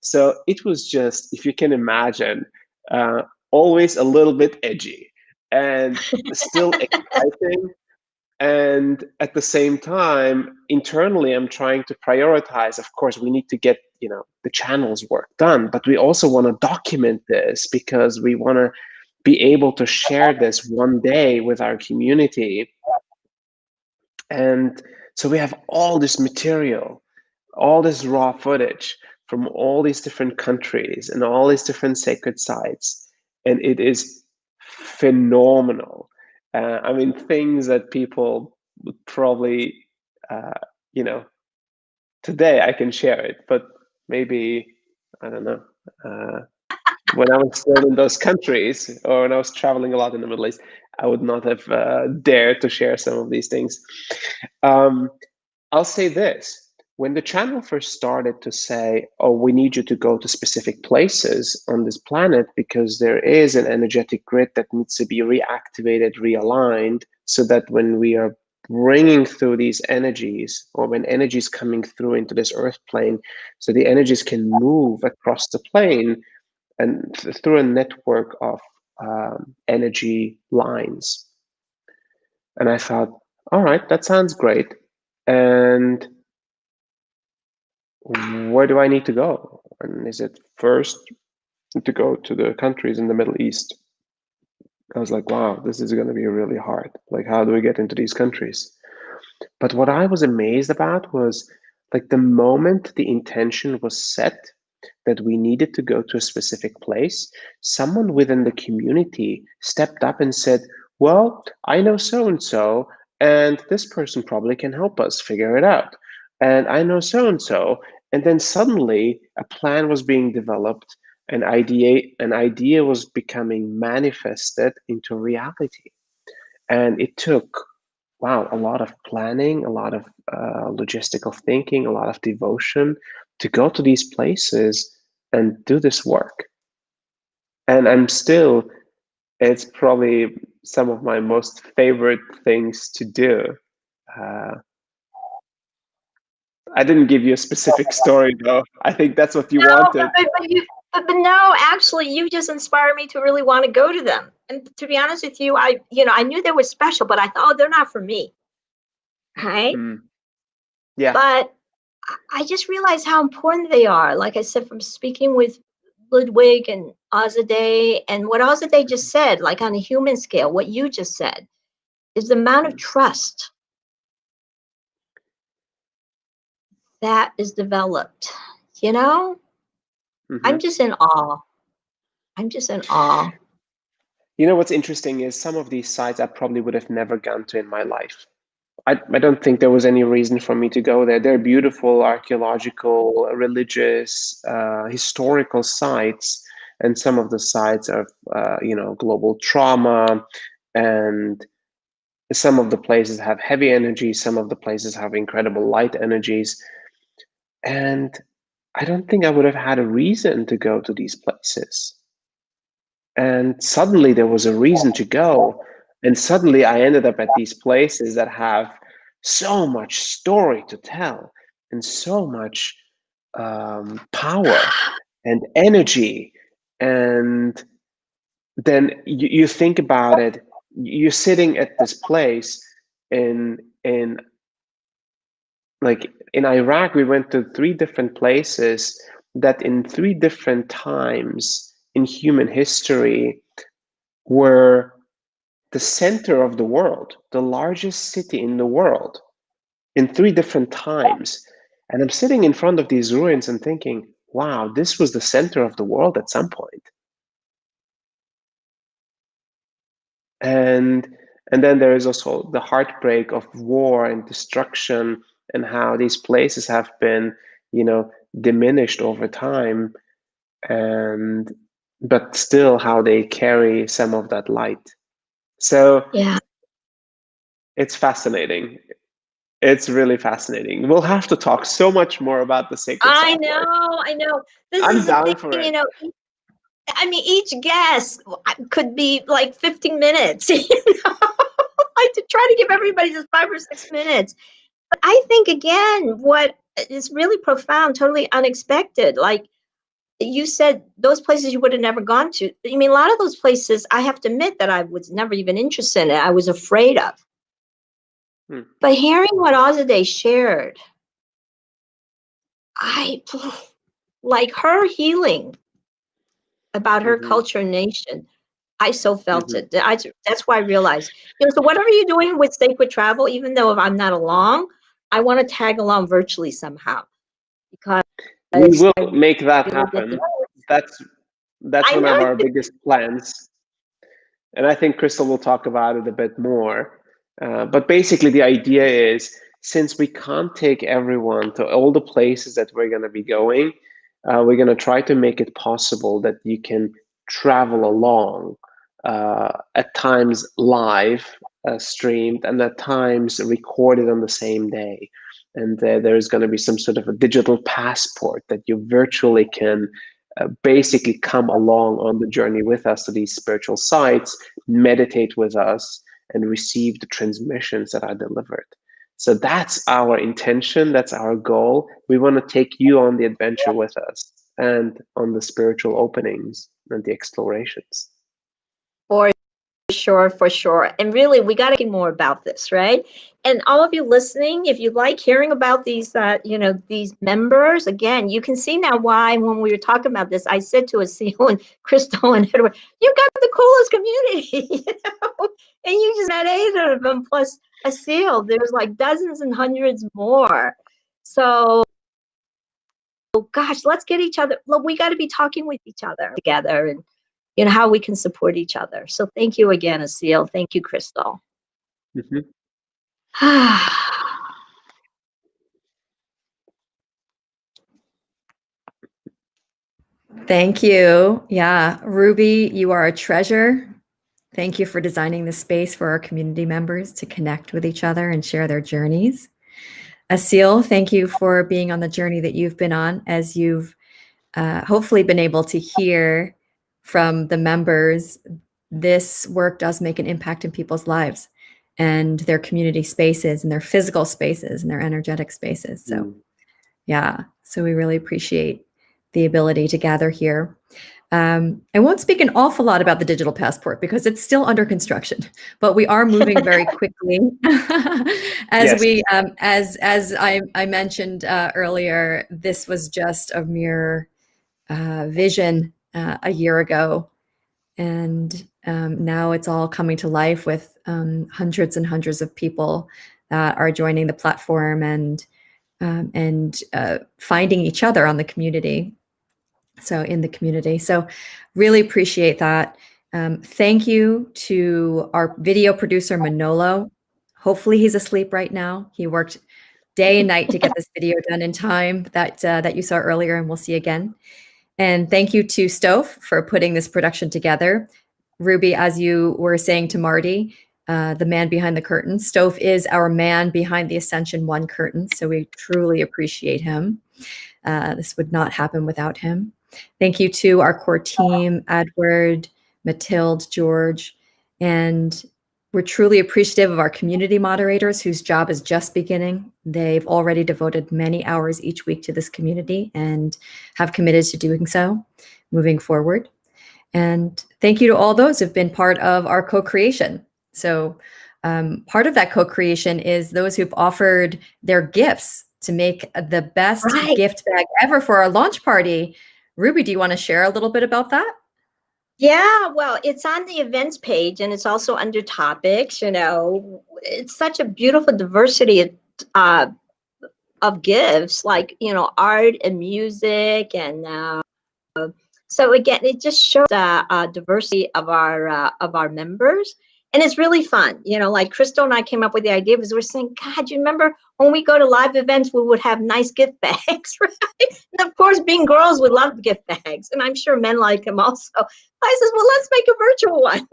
So it was just, if you can imagine, always a little bit edgy and still exciting. And at the same time, internally, I'm trying to prioritize. Of course, we need to get, you know, the channel's work done, but we also want to document this because we want to be able to share this one day with our community. And so we have all this material, all this raw footage from all these different countries and all these different sacred sites. And it is phenomenal. I mean, things that people would probably, you know, today I can share it, but maybe, I don't know, when I was still in those countries, or when I was traveling a lot in the Middle East, I would not have dared to share some of these things. I'll say this. When the channel first started to say, oh, we need you to go to specific places on this planet because there is an energetic grid that needs to be reactivated, realigned, so that when we are bringing through these energies, or when energy is coming through into this earth plane, so the energies can move across the plane and through a network of energy lines. And I thought, all right, that sounds great. And where do I need to go? And is it first to go to the countries in the Middle East? I was like, wow, this is going to be really hard. Like, how do we get into these countries? But what I was amazed about was, like, the moment the intention was set that we needed to go to a specific place, someone within the community stepped up and said, well, I know so-and-so, and this person probably can help us figure it out. And I know so-and-so. And then suddenly a plan was being developed, an idea was becoming manifested into reality. And it took, wow, a lot of planning, a lot of logistical thinking, a lot of devotion to go to these places and do this work. And it's probably some of my most favorite things to do. I didn't give you a specific story, though. I think that's what you wanted. But no, actually, you just inspired me to really want to go to them. And to be honest with you, I knew they were special, but I thought, oh, they're not for me. Right? Yeah. But I just realized how important they are. Like I said, from speaking with Ludwig and Azadeh, and what Azadeh just said, like on a human scale, what you just said, is the amount of trust that is developed. You know? I'm just in awe. I'm just in awe. You know what's interesting is some of these sites I probably would have never gone to in my life. I don't think there was any reason for me to go there. They're beautiful archaeological, religious, historical sites, and some of the sites are, global trauma, and some of the places have heavy energy, some of the places have incredible light energies, and I don't think I would have had a reason to go to these places. And suddenly there was a reason to go. And suddenly I ended up at these places that have so much story to tell and so much power and energy. And then you think about it, you're sitting at this place in Iraq. We went to 3 different places that in 3 different times in human history were the center of the world, the largest city in the world, in 3 different times. And I'm sitting in front of these ruins and thinking, wow, this was the center of the world at some point. And then there is also the heartbreak of war and destruction, and how these places have been, diminished over time, but still how they carry some of that light. So yeah, it's fascinating. It's really fascinating. We'll have to talk so much more about the sacred I software. know. This I'm is the down thing, for it. I mean, each guest could be like 15 minutes, like to try to give everybody just 5 or 6 minutes. But I think, again, what is really profound, totally unexpected, like you said, those places you would have never gone to. I mean, a lot of those places, I have to admit that I was never even interested in. I was afraid of. But hearing what Azadeh shared, like her healing about her culture and nation, I so felt it. That's why I realized, so whatever you're doing with Sacred Travel, even though if I'm not along, I want to tag along virtually somehow, because we will make that happen. That's one of our biggest plans. And I think Crystal will talk about it a bit more. But basically the idea is, since we can't take everyone to all the places that we're going to be going, we're going to try to make it possible that you can travel along, at times live streamed, and at times recorded on the same day. And there's going to be some sort of a digital passport that you virtually can basically come along on the journey with us to these spiritual sites, meditate with us, and receive the transmissions that are delivered. So that's our intention, that's our goal. We want to take you on the adventure with us and on the spiritual openings and the explorations. For sure. And really, we got to get more about this, right? And all of you listening, if you like hearing about these, these members, again, you can see now why when we were talking about this, I said to Asil and Crystal and Edward, you got the coolest community, and you just met 8 of them plus Asil. There's like dozens and hundreds more. So, gosh, let's get each other. Look, we got to be talking with each other together, and how we can support each other. So thank you again, Asil. Thank you, Crystal. Thank you. Yeah, Ruby, you are a treasure. Thank you for designing the space for our community members to connect with each other and share their journeys. Asil, thank you for being on the journey that you've been on, as you've hopefully been able to hear from the members. This work does make an impact in people's lives and their community spaces and their physical spaces and their energetic spaces. So yeah, so we really appreciate the ability to gather here. I won't speak an awful lot about the digital passport because it's still under construction, but we are moving very quickly. As I mentioned earlier, this was just a mere vision a year ago, and now it's all coming to life with hundreds and hundreds of people that are joining the platform and finding each other on the community. So in the community. So really appreciate that. Thank you to our video producer, Manolo. Hopefully he's asleep right now. He worked day and night to get this video done in time that you saw earlier, and we'll see again. And thank you to Stove for putting this production together. Ruby, as you were saying to Marty, the man behind the curtain, Stove is our man behind the Ascension One curtain. So we truly appreciate him. This would not happen without him. Thank you to our core team, Edward, Mathilde, George, and we're truly appreciative of our community moderators whose job is just beginning. They've already devoted many hours each week to this community and have committed to doing so moving forward. And thank you to all those who've been part of our co-creation. So part of that co-creation is those who've offered their gifts to make the best gift bag ever for our launch party. Ruby, do you want to share a little bit about that? Yeah, well, it's on the events page and it's also under topics. It's such a beautiful diversity of gifts, like, art and music. And so again, it just shows the diversity of our members. And it's really fun. Like Crystal and I came up with the idea because we're saying, God, you remember when we go to live events, we would have nice gift bags, right? And of course, being girls, we love gift bags. And I'm sure men like them also. I says, well, let's make a virtual one.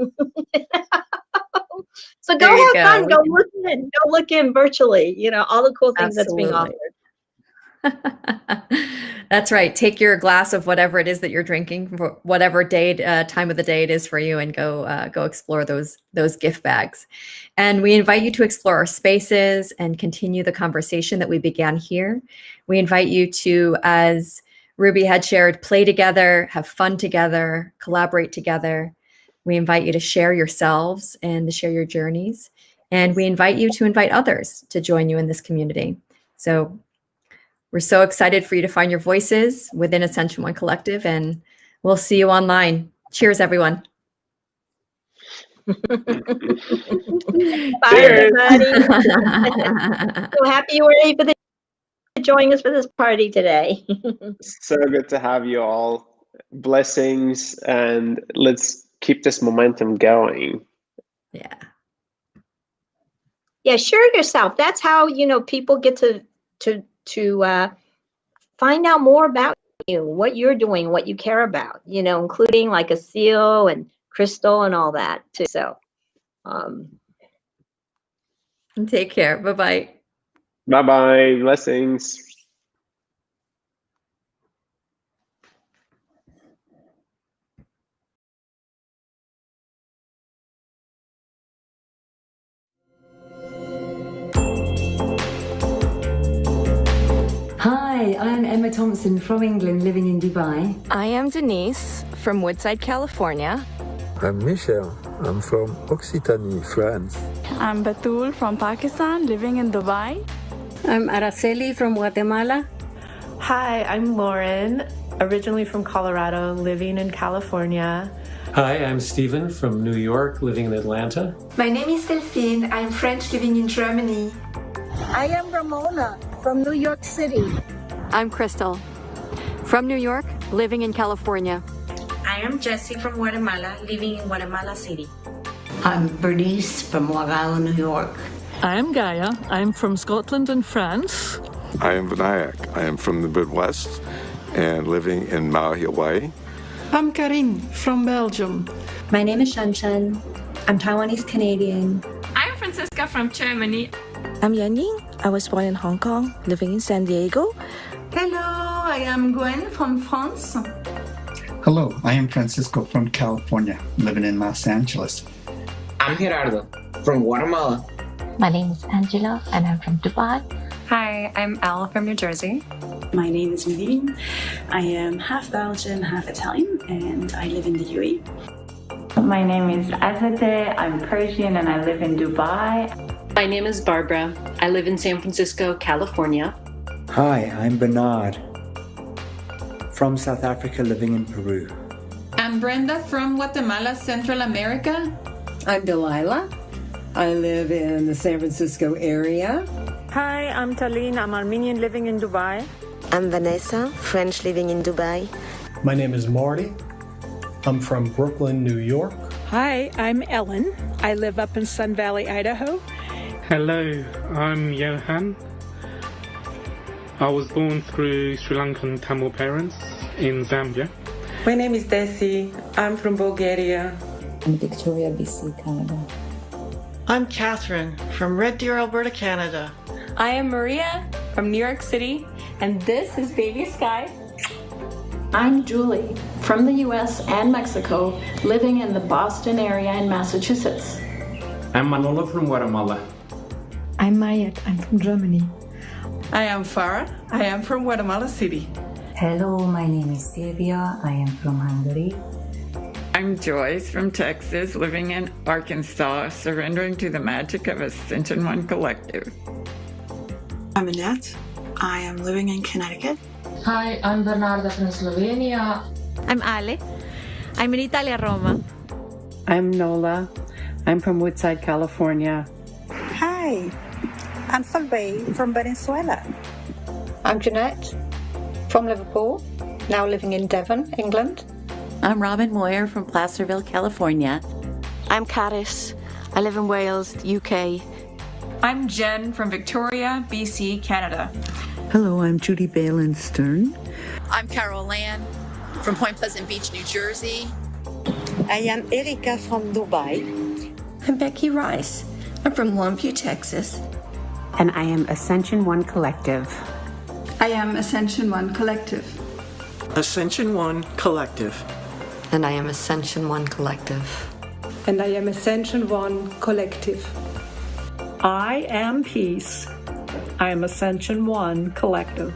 So go have fun. Go look in virtually, all the cool things that's being offered. That's right. Take your glass of whatever it is that you're drinking, for whatever time of the day it is for you, and go explore those gift bags. And we invite you to explore our spaces and continue the conversation that we began here. We invite you to, as Ruby had shared, play together, have fun together, collaborate together. We invite you to share yourselves and to share your journeys. And we invite you to invite others to join you in this community. So we're so excited for you to find your voices within Ascension One Collective, and we'll see you online. Cheers, everyone. Bye, everybody. So happy you were able to join us for this party today. So good to have you all. Blessings, and let's keep this momentum going. Yeah. Yeah, share yourself. That's how, people get to find out more about you, what you're doing, what you care about, including like Asil and Crystal and all that too. So take care. Bye-bye. Bye-bye. Blessings. Hi, I'm Emma Thompson from England, living in Dubai. I am Denise from Woodside, California. I'm Michel. I'm from Occitanie, France. I'm Batul from Pakistan, living in Dubai. I'm Araceli from Guatemala. Hi, I'm Lauren, originally from Colorado, living in California. Hi, I'm Stephen from New York, living in Atlanta. My name is Delphine. I'm French, living in Germany. I am Ramona from New York City. I'm Crystal from New York, living in California. I am Jessie from Guatemala, living in Guatemala City. I'm Bernice from Wagalo, New York. I am Gaia. I'm from Scotland and France. I am Vinayak. I am from the Midwest and living in Maui, Hawaii. I'm Karine from Belgium. My name is Shanshan. I'm Taiwanese Canadian. I'm Francisca from Germany. I'm Yanying. I was born in Hong Kong, living in San Diego. Hello, I am Gwen from France. Hello, I am Francisco from California, living in Los Angeles. I'm Gerardo from Guatemala. My name is Angela and I'm from Dubai. Hi, I'm Elle from New Jersey. My name is Medine. I am half Belgian, half Italian, and I live in the UAE. My name is Azadeh. I'm Persian and I live in Dubai. My name is Barbara. I live in San Francisco, California. Hi, I'm Bernard from South Africa, living in Peru. I'm Brenda from Guatemala, Central America. I'm Delilah. I live in the San Francisco area. Hi, I'm Talene. I'm Armenian living in Dubai. I'm Vanessa, French living in Dubai. My name is Marty. I'm from Brooklyn, New York. Hi, I'm Ellen. I live up in Sun Valley, Idaho. Hello, I'm Johan. I was born through Sri Lankan Tamil parents in Zambia. My name is Desi. I'm from Bulgaria. I'm Victoria, BC, Canada. I'm Catherine from Red Deer, Alberta, Canada. I am Maria from New York City, and this is Baby Sky. I'm Julie from the US and Mexico, living in the Boston area in Massachusetts. I'm Manolo from Guatemala. I'm Mayat. I'm from Germany. I am Farah. I am from Guatemala City. Hello, my name is Silvia. I am from Hungary. I'm Joyce from Texas, living in Arkansas, surrendering to the magic of Ascension One Collective. I'm Annette. I am living in Connecticut. Hi, I'm Bernarda from Slovenia. I'm Ale. I'm in Italia, Roma. I'm Nola. I'm from Woodside, California. Hi, I'm Solveig from Venezuela. I'm Jeanette from Liverpool, now living in Devon, England. I'm Robin Moyer from Placerville, California. I'm Caris. I live in Wales, UK. I'm Jen from Victoria, BC, Canada. Hello, I'm Judy Balin Stern. I'm Carol Land from Point Pleasant Beach, New Jersey. I am Erika from Dubai. I'm Becky Rice. I'm from Longview, Texas. And I am Ascension One Collective. I am Ascension One Collective. Ascension One Collective. And I am Ascension One Collective. And I am Ascension One Collective. I am Peace. I am Ascension One Collective.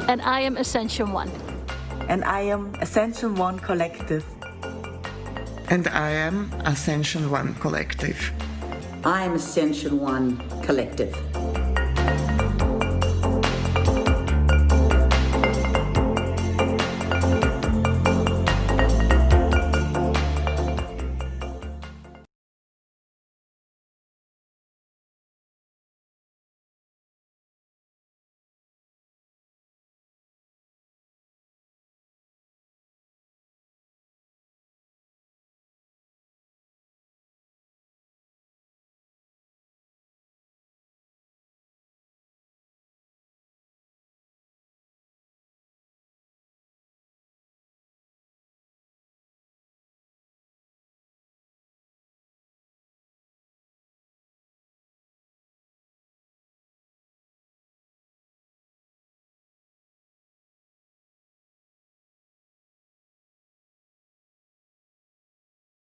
And I am Ascension One. And I am Ascension One Collective. And I am Ascension One Collective. I am Ascension One Collective.